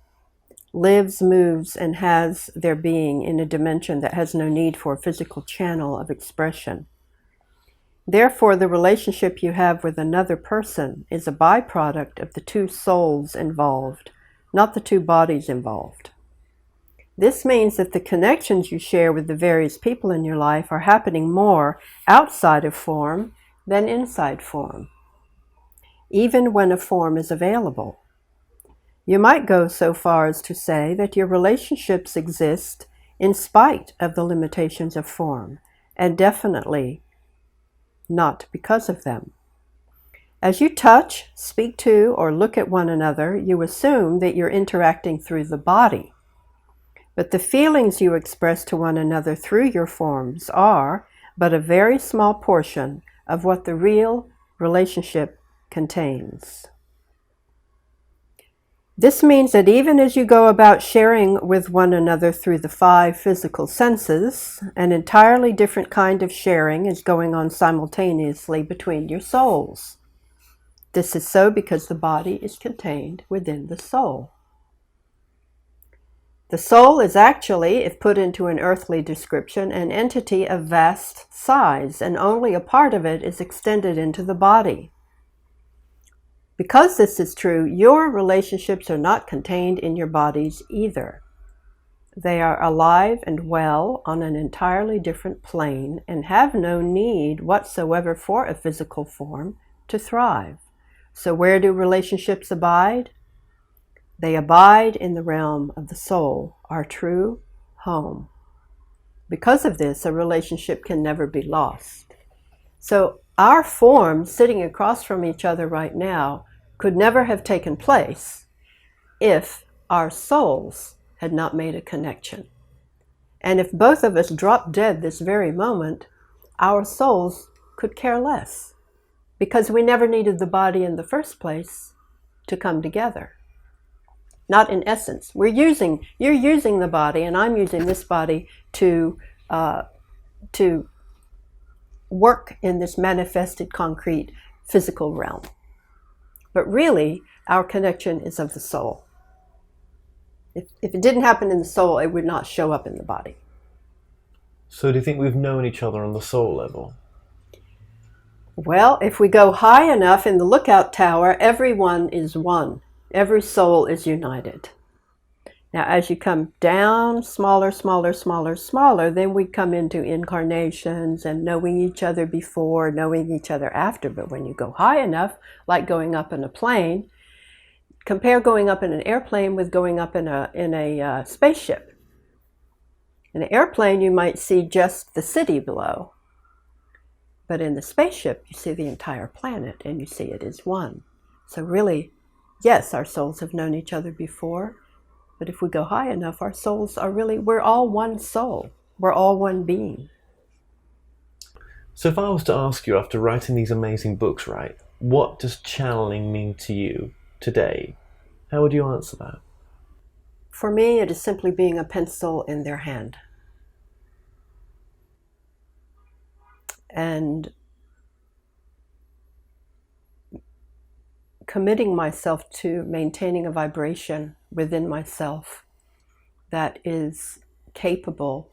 lives, moves, and has their being in a dimension that has no need for a physical channel of expression. Therefore, the relationship you have with another person is a byproduct of the two souls involved, not the two bodies involved. This means that the connections you share with the various people in your life are happening more outside of form than inside form, even when a form is available. You might go so far as to say that your relationships exist in spite of the limitations of form, and definitely not because of them. As you touch, speak to, or look at one another, you assume that you're interacting through the body. But the feelings you express to one another through your forms are but a very small portion of what the real relationship contains. This means that even as you go about sharing with one another through the 5 physical senses, an entirely different kind of sharing is going on simultaneously between your souls. This is so because the body is contained within the soul. The soul is actually, if put into an earthly description, an entity of vast size, and only a part of it is extended into the body. Because this is true, your relationships are not contained in your bodies either. They are alive and well on an entirely different plane and have no need whatsoever for a physical form to thrive. So where do relationships abide? They abide in the realm of the soul, our true home. Because of this, a relationship can never be lost. So our forms sitting across from each other right now could never have taken place if our souls had not made a connection. And if both of us dropped dead this very moment, our souls could care less, because we never needed the body in the first place to come together. Not in essence. You're using the body, and I'm using this body to work in this manifested, concrete, physical realm. But really, our connection is of the soul. If it didn't happen in the soul, it would not show up in the body. So do you think we've known each other on the soul level? Well, if we go high enough in the lookout tower, everyone is one. Every soul is united. Now, as you come down, smaller, smaller, smaller, smaller, then we come into incarnations and knowing each other before, knowing each other after. But when you go high enough, like going up in a plane, compare going up in an airplane with going up in a spaceship. In an airplane, you might see just the city below. But in the spaceship, you see the entire planet and you see it as one. So really, yes, our souls have known each other before. But if we go high enough, our souls are really, we're all one soul. We're all one being. So if I was to ask you, after writing these amazing books, right, what does channeling mean to you today? How would you answer that? For me, it is simply being a pencil in their hand. And committing myself to maintaining a vibration within myself that is capable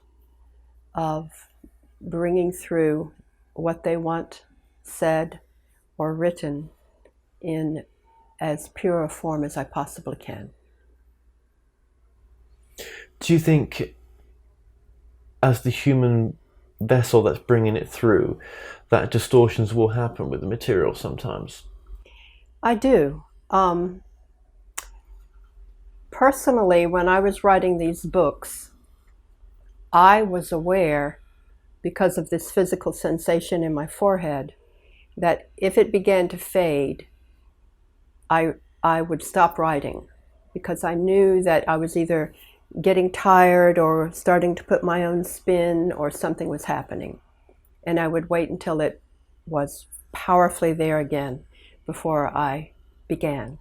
of bringing through what they want said or written in as pure a form as I possibly can. Do you think, as the human vessel that's bringing it through, that distortions will happen with the material sometimes? I do. Personally, when I was writing these books, I was aware, because of this physical sensation in my forehead, that if it began to fade, I would stop writing, because I knew that I was either getting tired or starting to put my own spin or something was happening. And I would wait until it was powerfully there again before I began.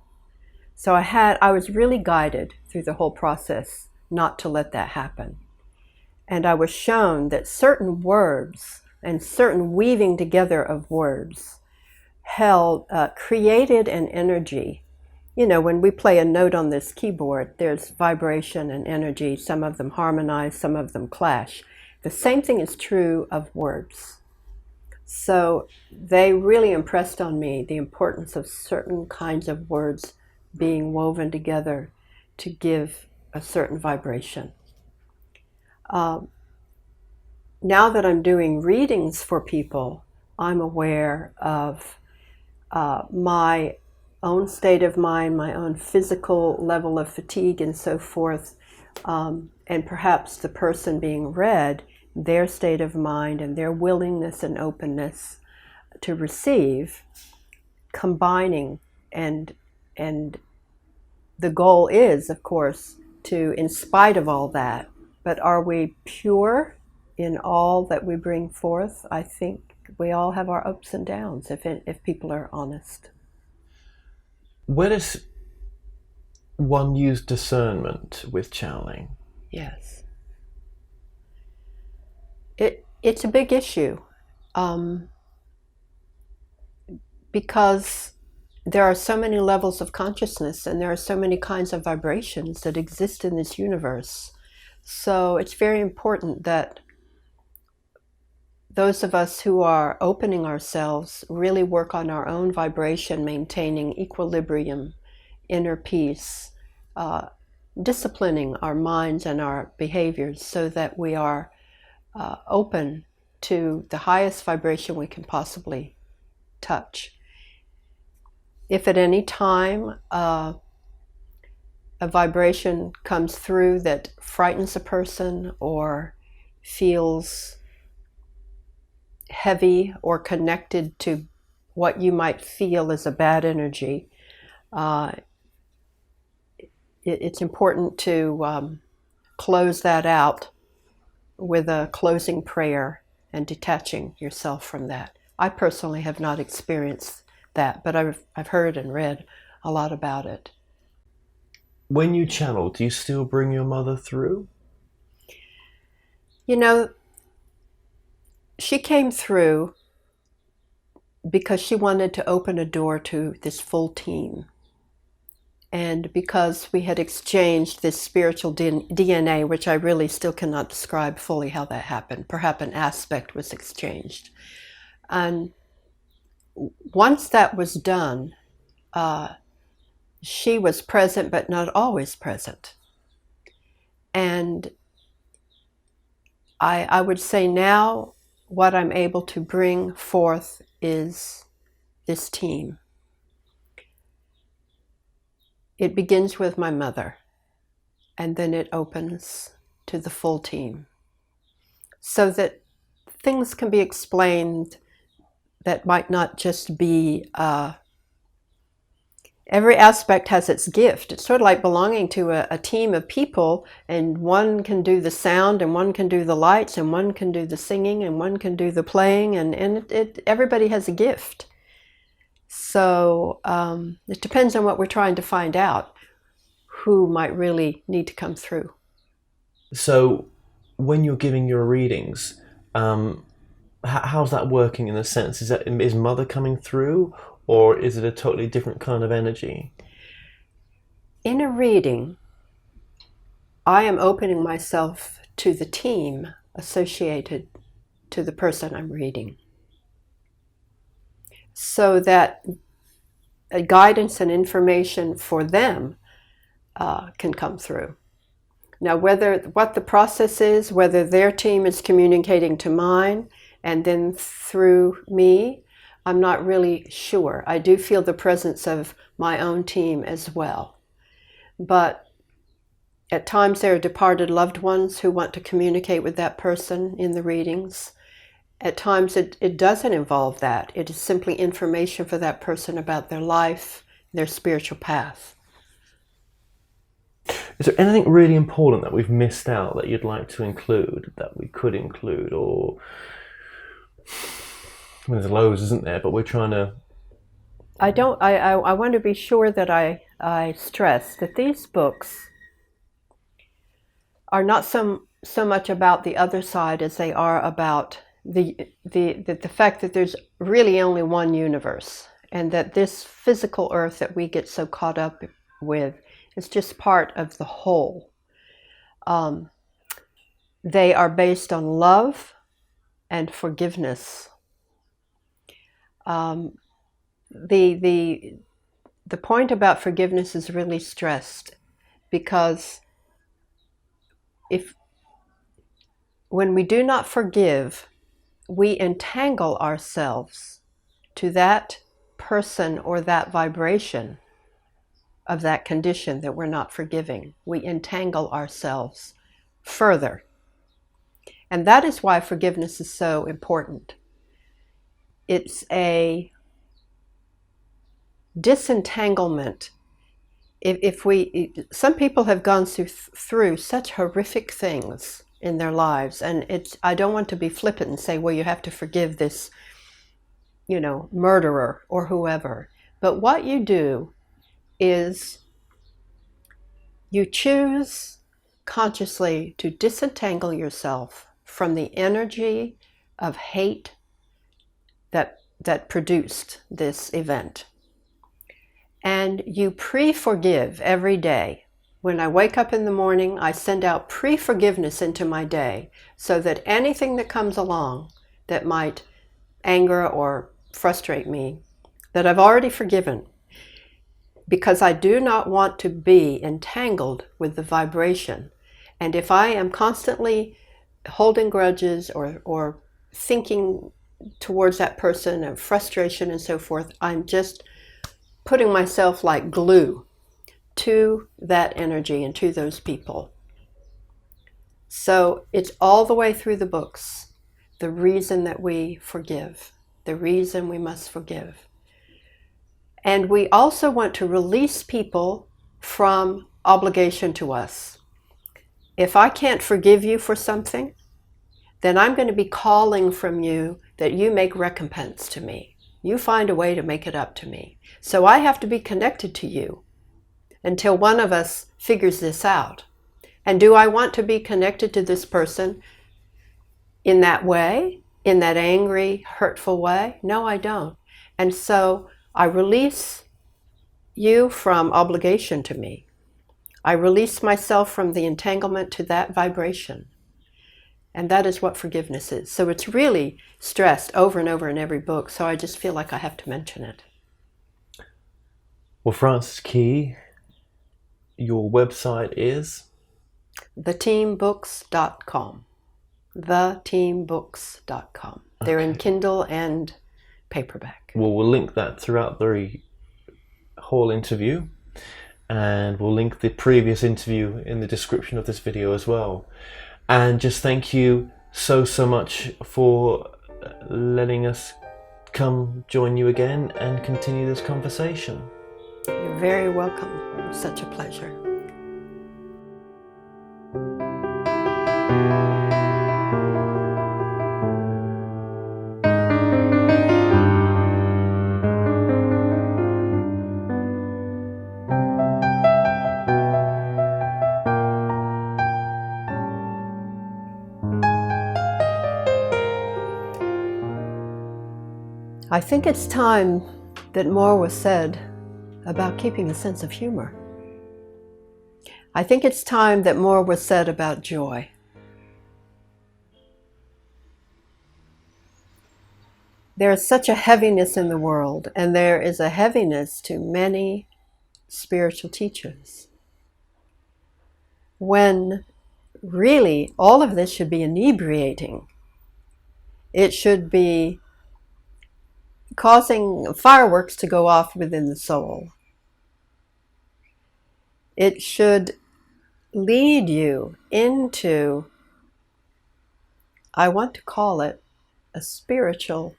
So I was really guided through the whole process not to let that happen. And I was shown that certain words and certain weaving together of words created an energy. You know, when we play a note on this keyboard, there's vibration and energy. Some of them harmonize, some of them clash. The same thing is true of words. So they really impressed on me the importance of certain kinds of words being woven together to give a certain vibration. Now that I'm doing readings for people, I'm aware of my own state of mind, my own physical level of fatigue and so forth, and perhaps the person being read, their state of mind and their willingness and openness to receive, combining, and the goal is, of course, to, in spite of all that, but are we pure in all that we bring forth? I think we all have our ups and downs if people are honest. Where does one use discernment with channeling? Yes. It's a big issue, because there are so many levels of consciousness and there are so many kinds of vibrations that exist in this universe. So it's very important that those of us who are opening ourselves really work on our own vibration, maintaining equilibrium, inner peace, disciplining our minds and our behaviors so that we are open to the highest vibration we can possibly touch. If at any time a vibration comes through that frightens a person or feels heavy or connected to what you might feel as a bad energy, it's important to close that out with a closing prayer and detaching yourself from that. I personally have not experienced that, but I've heard and read a lot about it. When you channel, do you still bring your mother through? You know, she came through because she wanted to open a door to this full team. And because we had exchanged this spiritual DNA, which I really still cannot describe fully how that happened. Perhaps an aspect was exchanged. And once that was done, she was present, but not always present. And I would say now what I'm able to bring forth is this team. It begins with my mother, and then it opens to the full team, so that things can be explained that might not just be, every aspect has its gift. It's sort of like belonging to a team of people, and one can do the sound, and one can do the lights, and one can do the singing, and one can do the playing, and everybody has a gift. So it depends on what we're trying to find out, who might really need to come through. So when you're giving your readings, how's that working in a sense? Is mother coming through, or is it a totally different kind of energy? In a reading, I am opening myself to the team associated to the person I'm reading, so that guidance and information for them can come through. Now, what the process is, whether their team is communicating to mine and then through me, I'm not really sure. I do feel the presence of my own team as well. But at times there are departed loved ones who want to communicate with that person in the readings. At times it doesn't involve that. It is simply information for that person about their life, their spiritual path. Is there anything really important that we've missed out that you'd like to include, that we could include, or... I mean, there's loads, isn't there? But we're trying to... I want to be sure that I stress that these books are not so much about the other side as they are about the fact that there's really only one universe, and that this physical earth that we get so caught up with is just part of the whole. They are based on love and forgiveness. The point about forgiveness is really stressed, because when we do not forgive, we entangle ourselves to that person or that vibration of that condition that we're not forgiving. We entangle ourselves further. And that is why forgiveness is so important. It's a disentanglement. Some people have gone through such horrific things in their lives, and I don't want to be flippant and say, well, you have to forgive this, murderer or whoever. But what you do is You choose consciously to disentangle yourself from the energy of hate that produced this event. And you pre-forgive every day. When I wake up in the morning, I send out pre-forgiveness into my day so that anything that comes along that might anger or frustrate me, that I've already forgiven, because I do not want to be entangled with the vibration. And if I am constantly holding grudges or thinking towards that person of frustration and so forth, I'm just putting myself like glue to that energy and to those people. So it's all the way through the books, the reason that we forgive, the reason we must forgive. And we also want to release people from obligation to us. If I can't forgive you for something, then I'm going to be calling from you that you make recompense to me. You find a way to make it up to me. So I have to be connected to you until one of us figures this out. And do I want to be connected to this person in that way, in that angry, hurtful way? No, I don't. And so I release you from obligation to me. I release myself from the entanglement to that vibration. And that is what forgiveness is. So it's really stressed over and over in every book, so I just feel like I have to mention it. Well, Frances Key, your website is? theteambooks.com. theteambooks.com. They're in Kindle and paperback. Well, we'll link that throughout the whole interview, and we'll link the previous interview in the description of this video as well. And just thank you so much for letting us come join you again and continue this conversation. You're very welcome. It was such a pleasure. I think it's time that more was said about keeping a sense of humor. I think it's time that more was said about joy. There is such a heaviness in the world, and there is a heaviness to many spiritual teachers, when really all of this should be inebriating. It should be causing fireworks to go off within the soul. It should lead you into, I want to call it, a spiritual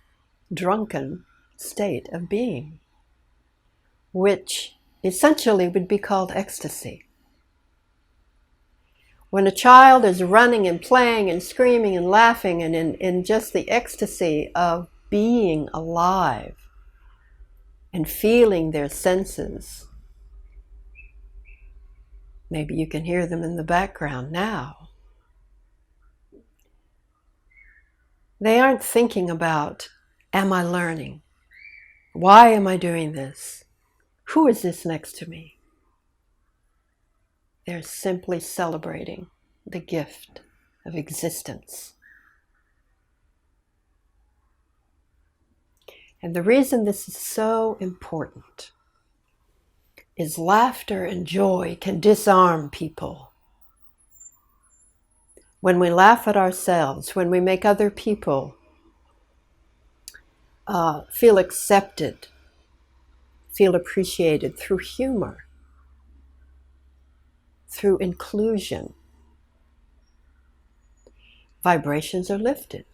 drunken state of being, which essentially would be called ecstasy. When a child is running and playing and screaming and laughing and in just the ecstasy of being alive and feeling their senses. Maybe you can hear them in the background now. They aren't thinking about, am I learning? Why am I doing this? Who is this next to me? They're simply celebrating the gift of existence. And the reason this is so important is laughter and joy can disarm people. When we laugh at ourselves, when we make other people feel accepted, feel appreciated through humor, through inclusion, vibrations are lifted.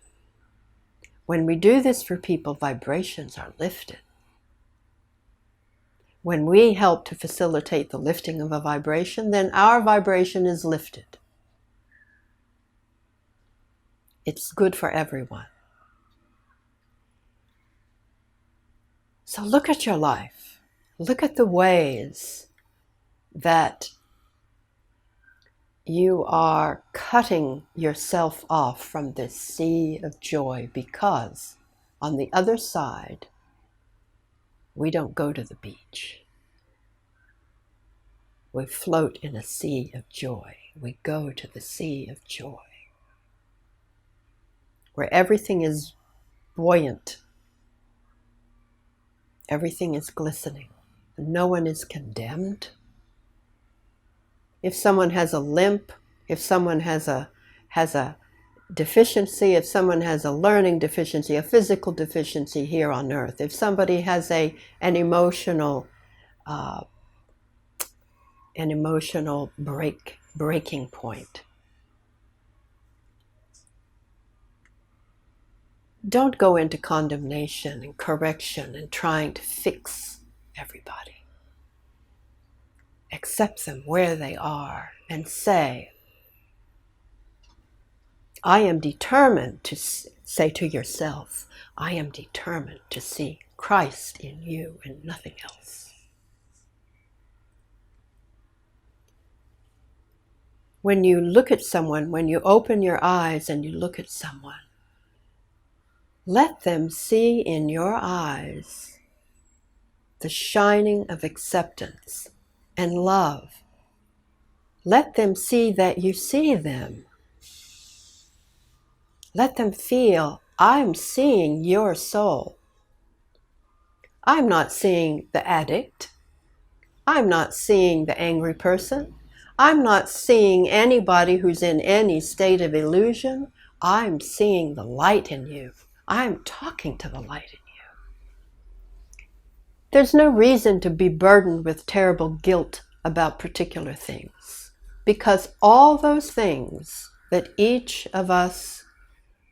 When we do this for people, vibrations are lifted. When we help to facilitate the lifting of a vibration, then our vibration is lifted. It's good for everyone. So look at your life. Look at the ways that you are cutting yourself off from this sea of joy, because on the other side, we don't go to the beach. We float in a sea of joy. We go to the sea of joy, where everything is buoyant, everything is glistening. No one is condemned. If someone has a limp, if someone has a deficiency, if someone has a learning deficiency, a physical deficiency here on earth, if somebody has an emotional breaking point, don't go into condemnation and correction and trying to fix everybody. Accept them where they are and say, I am determined to say to yourself, I am determined to see Christ in you and nothing else. When you look at someone, when you open your eyes and you look at someone, let them see in your eyes the shining of acceptance and love. Let them see that you see them. Let them feel, I'm seeing your soul. I'm not seeing the addict. I'm not seeing the angry person. I'm not seeing anybody who's in any state of illusion. I'm seeing the light in you. I'm talking to the light in you. There's no reason to be burdened with terrible guilt about particular things, because all those things that each of us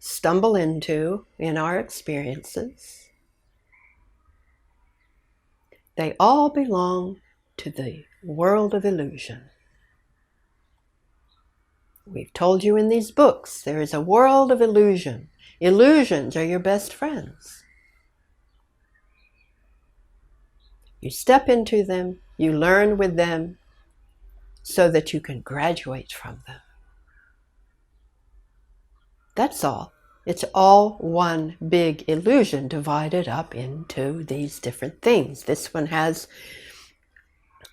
stumble into in our experiences, they all belong to the world of illusion. We've told you in these books, there is a world of illusion. Illusions are your best friends. You step into them, you learn with them, so that you can graduate from them. That's all. It's all one big illusion divided up into these different things. This one has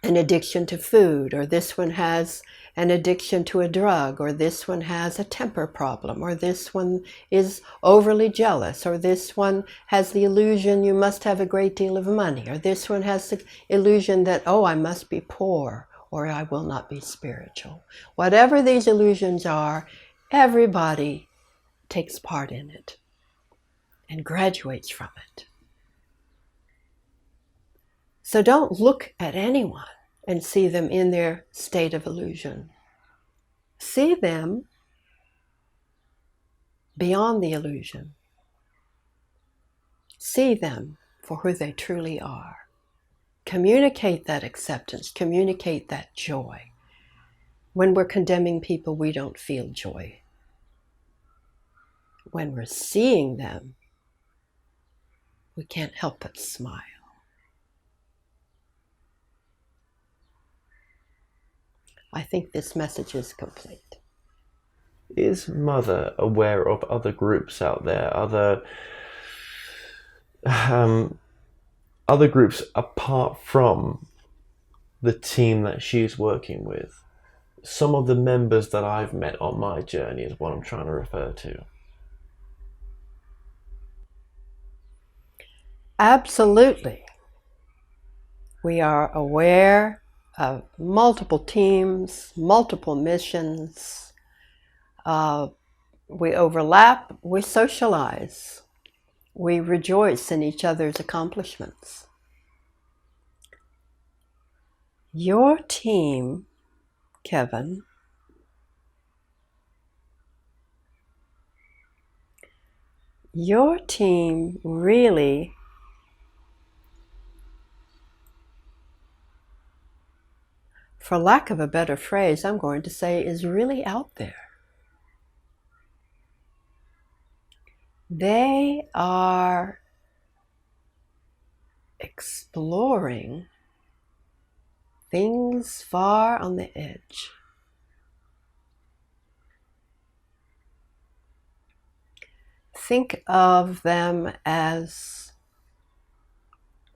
an addiction to food, or this one has an addiction to a drug, or this one has a temper problem, or this one is overly jealous, or this one has the illusion you must have a great deal of money, or this one has the illusion that, oh, I must be poor, or I will not be spiritual. Whatever these illusions are, everybody takes part in it and graduates from it. So don't look at anyone and see them in their state of illusion. See them beyond the illusion. See them for who they truly are. Communicate that acceptance, communicate that joy. When we're condemning people, we don't feel joy. When we're seeing them, we can't help but smile. I think this message is complete. Is Mother aware of other groups out there, other groups apart from the team that she's working with? Some of the members that I've met on my journey is what I'm trying to refer to. Absolutely. We are aware of multiple teams, multiple missions. We overlap, we socialize, we rejoice in each other's accomplishments. Your team, Kevin, your team really for lack of a better phrase, I'm going to say, is really out there. They are exploring things far on the edge. think of them as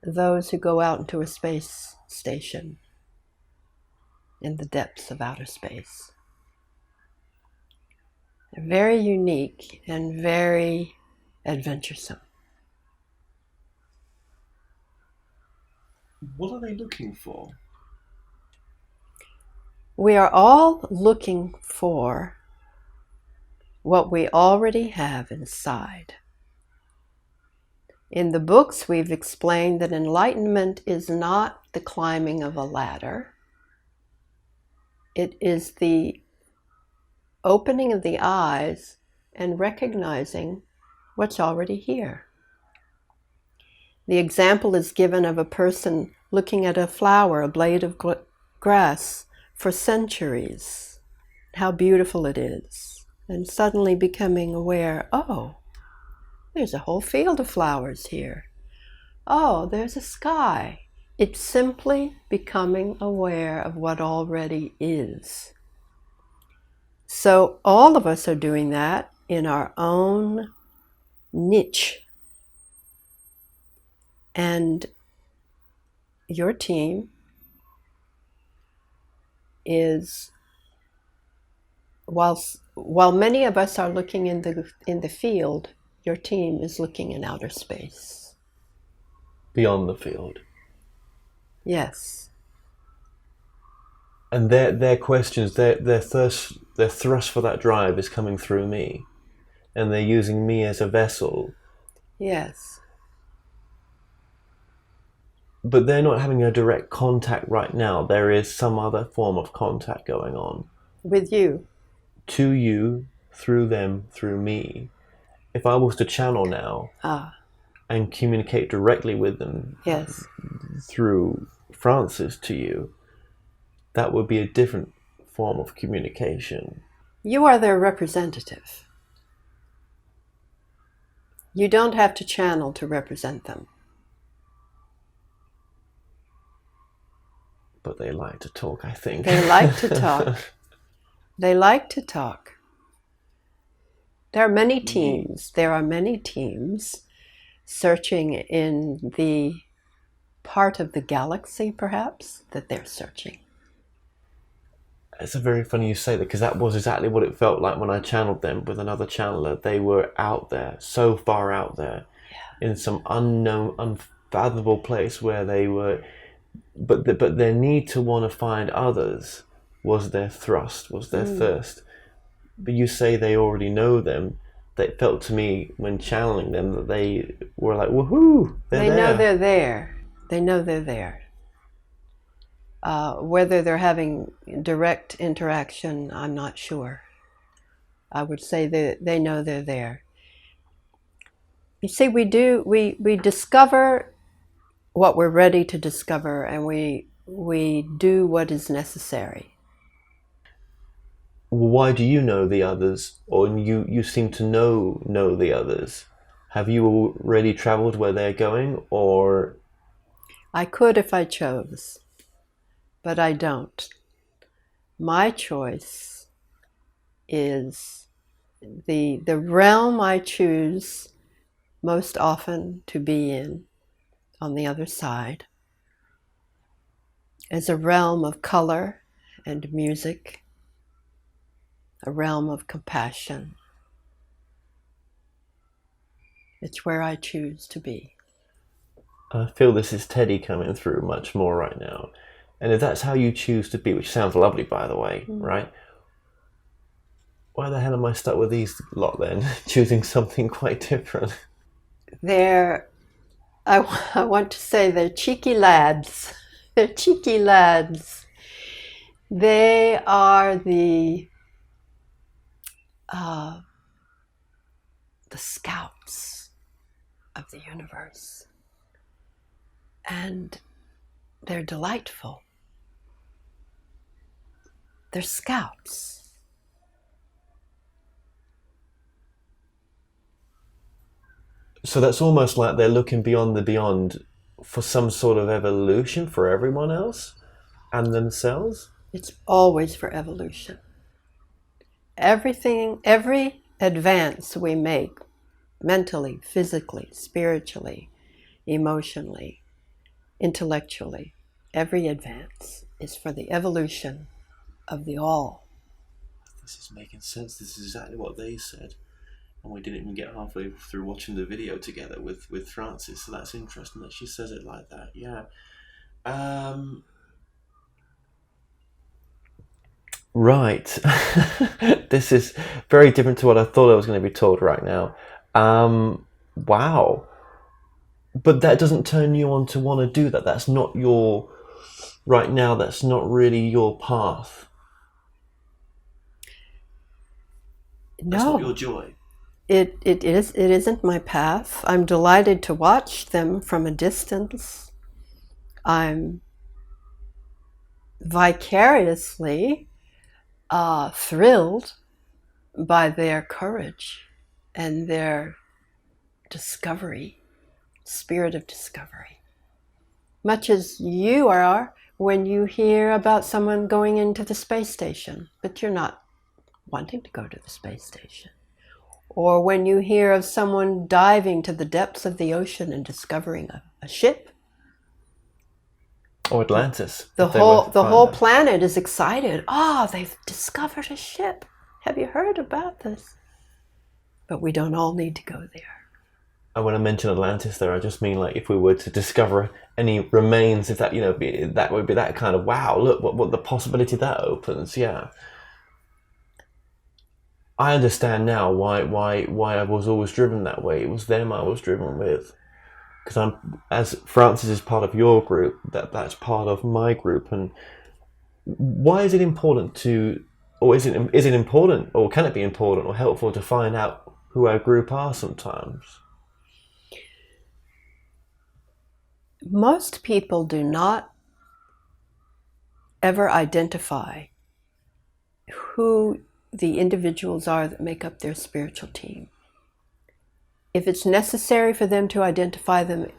those who go out into a space station in the depths of outer space. They're very unique and very adventuresome. What are they looking for? We are all looking for what we already have inside. In the books, we've explained that enlightenment is not the climbing of a ladder. It is the opening of the eyes and recognizing what's already here. The example is given of a person looking at a flower, a blade of grass, for centuries, how beautiful it is, and suddenly becoming aware, oh, there's a whole field of flowers here. Oh, there's a sky. It's simply becoming aware of what already is. So all of us are doing that in our own niche. And your team is, while many of us are looking in the field, your team is looking in outer space. Beyond the field. Yes. And their questions, their thrust for that drive is coming through me. And they're using me as a vessel. Yes. But they're not having a direct contact right now. There is some other form of contact going on. With you. To you, through them, through me. If I was to channel now and communicate directly with them Yes. through Francis to you, that would be a different form of communication. You are their representative. You don't have to channel to represent them. But they like to talk, I think. They like to talk. They like to talk. There are many teams. There are many teams searching in the part of the galaxy, perhaps, that they're searching. It's very funny you say that, because that was exactly what it felt like when I channeled them with another channeler. They were out there, so far out there, in some unknown, unfathomable place where they were. But their need to want to find others was their thrust, was their thirst. But you say they already know them. That felt to me when channeling them that they were like, woohoo! They know they're there. They know they're there. Whether they're having direct interaction, I'm not sure. I would say that they know they're there. You see, we discover what we're ready to discover, and we do what is necessary. Why do you know the others, or you seem to know the others? Have you already traveled where they're going, or? I could if I chose, but I don't. My choice is the realm I choose most often to be in, on the other side, is a realm of color and music, a realm of compassion. It's where I choose to be. I feel this is Teddy coming through much more right now. And if that's how you choose to be, which sounds lovely, by the way, right? Why the hell am I stuck with these lot then, choosing something quite different? I want to say they're cheeky lads. They're cheeky lads. They are the scouts of the universe. And they're delightful. They're scouts. So that's almost like they're looking beyond the beyond for some sort of evolution for everyone else and themselves? It's always for evolution. Every advance we make mentally, physically, spiritually, emotionally, intellectually. Every advance is for the evolution of the all. This is making sense. This is exactly what they said. And we didn't even get halfway through watching the video together with Frances, so that's interesting that she says it like that. Yeah. Right. This is very different to what I thought I was going to be told right now. Wow. But that doesn't turn you on to want to do that. That's not your, right now, that's not really your path. That's not your joy. It isn't my path. I'm delighted to watch them from a distance. I'm vicariously thrilled by their courage and their discovery, spirit of discovery. Much as you are when you hear about someone going into the space station, but you're not wanting to go to the space station. Or when you hear of someone diving to the depths of the ocean and discovering a ship. Or Atlantis. The whole planet is excited. Oh, they've discovered a ship. Have you heard about this? But we don't all need to go there. And when I mention Atlantis there, I just mean like if we were to discover any remains, if that, that would be that kind of, wow, look what the possibility that opens. Yeah. I understand now why I was always driven that way. It was them I was driven with. Because as Frances is part of your group, that's part of my group. And why is it important to, or is it important, or can it be important or helpful to find out who our group are sometimes? Most people do not ever identify who the individuals are that make up their spiritual team. If it's necessary for them to identify them,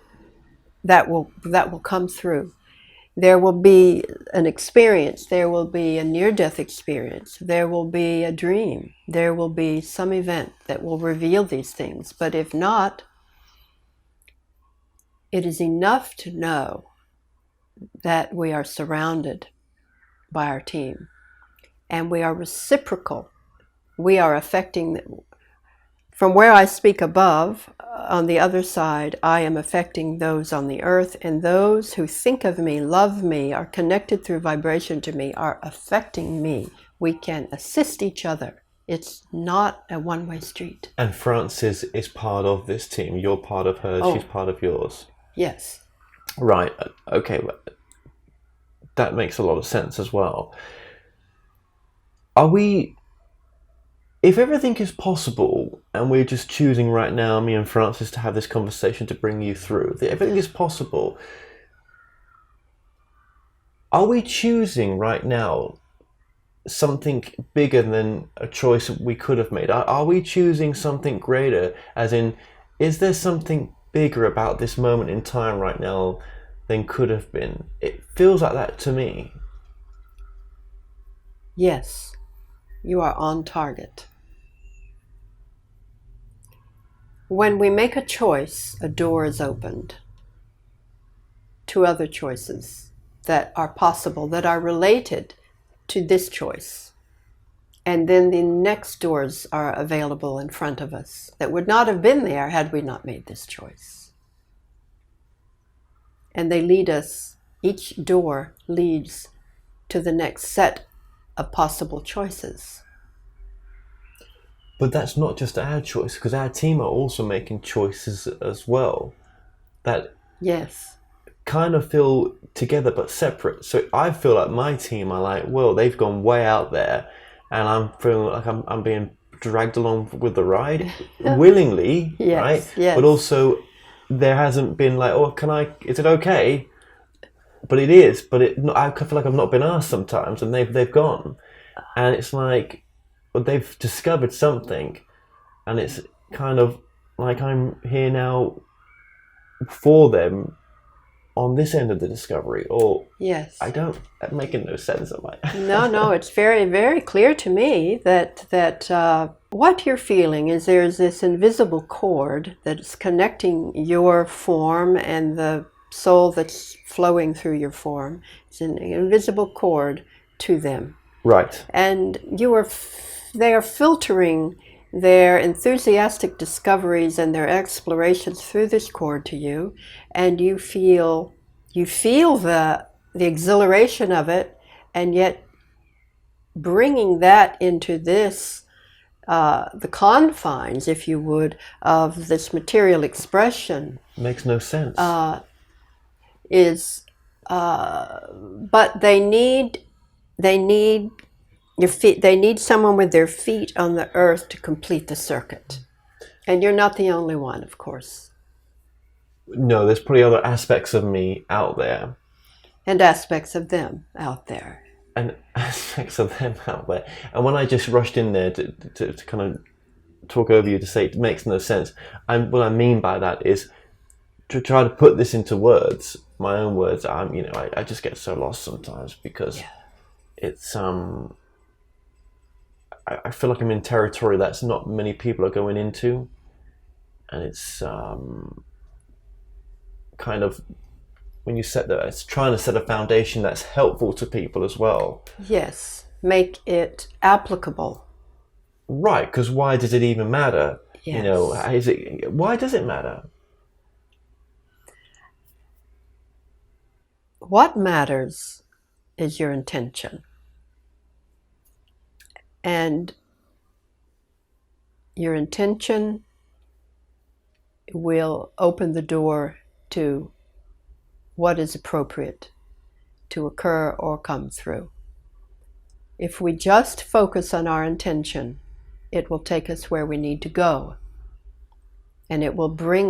that will come through. There will be an experience, there will be a near-death experience, there will be a dream, there will be some event that will reveal these things. But if not, it is enough to know that we are surrounded by our team. And we are reciprocal. We are affecting, from where I speak above, on the other side, I am affecting those on the earth, and those who think of me, love me, are connected through vibration to me, are affecting me. We can assist each other. It's not a one-way street. And Frances is part of this team. You're part of hers, she's part of yours. Yes. Right, okay. That makes a lot of sense as well. If everything is possible, and we're just choosing right now, me and Frances, to have this conversation to bring you through, if everything is possible, are we choosing right now something bigger than a choice we could have made? Are we choosing something greater, as in, is there something bigger about this moment in time right now than could have been? It feels like that to me. Yes. You are on target. When we make a choice, a door is opened to other choices that are possible, that are related to this choice. And then the next doors are available in front of us that would not have been there had we not made this choice. And they lead us, each door leads to the next set of possible choices. But that's not just our choice, because our team are also making choices as well that yes, kind of feel together but separate. So I feel like my team are like, well, they've gone way out there, and I'm feeling like I'm being dragged along with the ride willingly, yes, right? Yes. But also there hasn't been like, oh, is it okay? But it is, but I feel like I've not been asked sometimes, and they've gone. And it's like, well, they've discovered something, and it's kind of like I'm here now for them on this end of the discovery. Or yes, I'm making no sense, am I? No, it's very, very clear to me that what you're feeling is there's this invisible cord that's connecting your form and the soul that's flowing through your form. It's an invisible cord to them. Right. And they are filtering their enthusiastic discoveries and their explorations through this cord to you, and you feel the exhilaration of it, and yet bringing that into this the confines, if you would, of this material expression Makes no sense. But they need your feet. They need someone with their feet on the earth to complete the circuit, and you're not the only one, of course. No, there's probably other aspects of me out there. And aspects of them out there. And aspects of them out there. And when I just rushed in there to kind of talk over you to say it makes no sense, and what I mean by that is to try to put this into words, my own words. I just get so lost sometimes because it's I feel like I'm in territory that's not many people are going into, and it's kind of when you it's trying to set a foundation that's helpful to people as well. Yes, make it applicable. Right, because why does it even matter? Yes. Why does it matter? What matters is your intention. And your intention will open the door to what is appropriate to occur or come through. If we just focus on our intention, it will take us where we need to go. And it will bring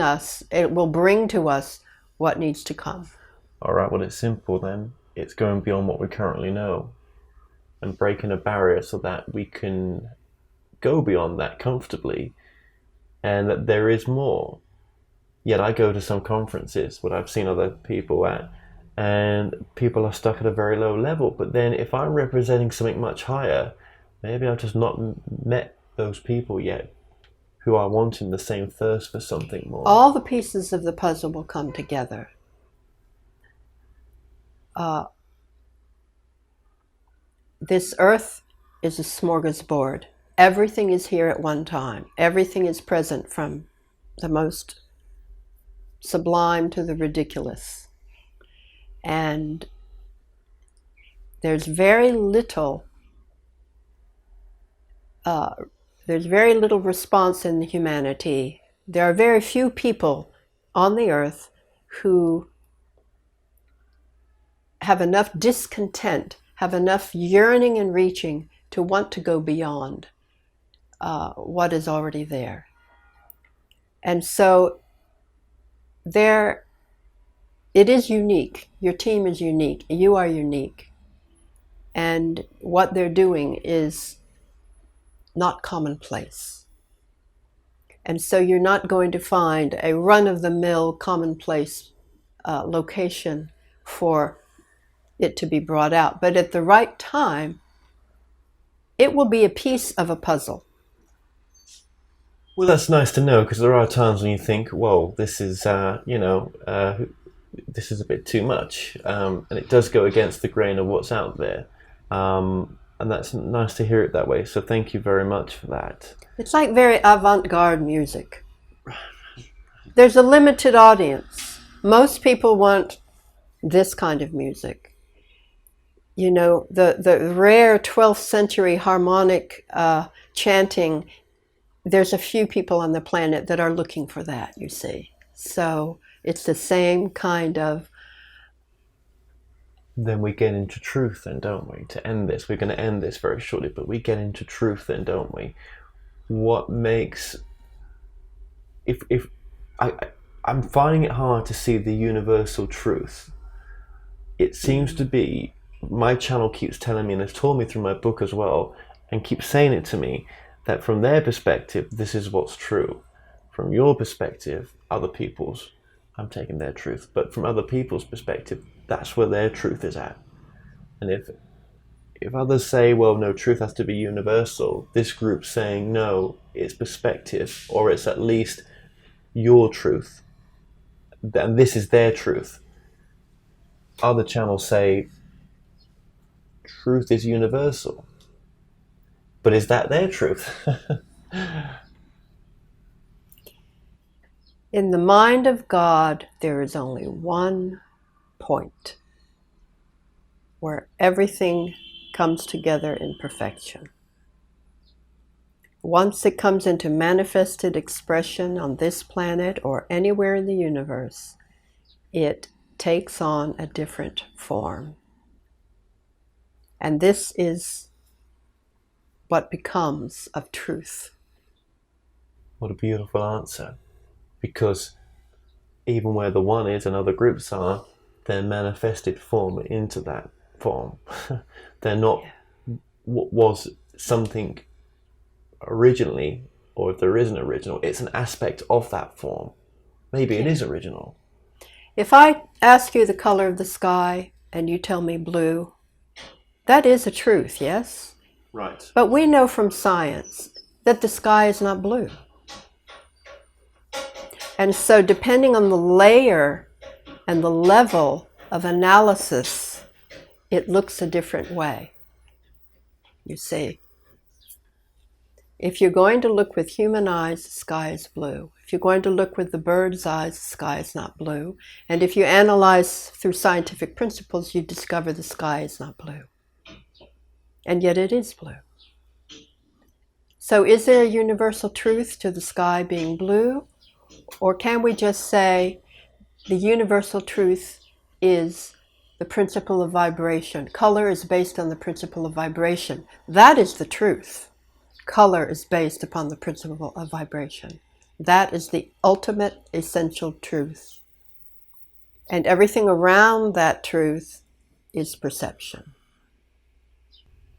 to us what needs to come. All right, well, it's simple then. It's going beyond what we currently know and breaking a barrier so that we can go beyond that comfortably and that there is more. Yet I go to some conferences, what I've seen other people at, and people are stuck at a very low level. But then if I'm representing something much higher, maybe I've just not met those people yet who are wanting the same thirst for something more. All the pieces of the puzzle will come together. This earth is a smorgasbord. Everything is here at one time. Everything is present, from the most sublime to the ridiculous. And there's very little response in humanity. There are very few people on the earth who have enough discontent, have enough yearning and reaching to want to go beyond what is already there. And so it is unique. Your team is unique. You are unique. And what they're doing is not commonplace. And so you're not going to find a run-of-the-mill commonplace location for it to be brought out. But at the right time, it will be a piece of a puzzle. Well, that's nice to know, because there are times when you think, whoa, this is, this is a bit too much. And it does go against the grain of what's out there. And that's nice to hear it that way. So thank you very much for that. It's like very avant-garde music. There's a limited audience. Most people want this kind of music. You know, the rare 12th century harmonic chanting, there's a few people on the planet that are looking for that, you see. So it's the same kind of... Then we get into truth then, don't we? To end this, we're going to end this very shortly, but we get into truth then, don't we? What makes... I'm finding it hard to see the universal truth. It seems to be, my channel keeps telling me, and has told me through my book as well, and keeps saying it to me, that from their perspective, this is what's true. From your perspective, other people's, I'm taking their truth, but from other people's perspective, that's where their truth is at. And if if others say, well, no, truth has to be universal, this group's saying, no, it's perspective, or it's at least your truth, and this is their truth. Other channels say, truth is universal. But is that their truth? In the mind of God, there is only one point where everything comes together in perfection. Once it comes into manifested expression on this planet or anywhere in the universe, it takes on a different form. And this is what becomes of truth. What a beautiful answer. Because even where the one is and other groups are, they're manifested form into that form. They're not what was something originally, or if there is an original, it's an aspect of that form. Maybe it is original. If I ask you the color of the sky and you tell me blue, that is a truth, yes? Right. But we know from science that the sky is not blue. And so depending on the layer and the level of analysis, it looks a different way. You see, if you're going to look with human eyes, the sky is blue. If you're going to look with the bird's eyes, the sky is not blue. And if you analyze through scientific principles, you discover the sky is not blue. And yet it is blue. So is there a universal truth to the sky being blue? Or can we just say the universal truth is the principle of vibration? Color is based on the principle of vibration. That is the truth. Color is based upon the principle of vibration. That is the ultimate essential truth. And everything around that truth is perception.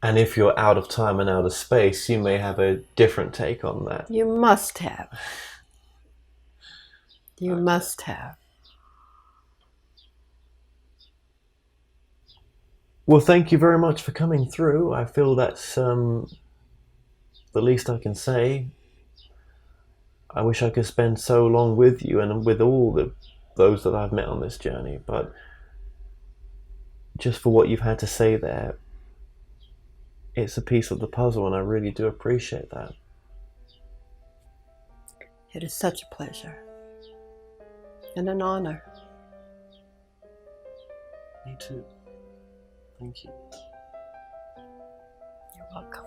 And if you're out of time and out of space, you may have a different take on that. You must have. You must have. Well, thank you very much for coming through. I feel that's the least I can say. I wish I could spend so long with you and with all those that I've met on this journey, but just for what you've had to say there, it's a piece of the puzzle, and I really do appreciate that. It is such a pleasure and an honor. Me too. Thank you. You're welcome.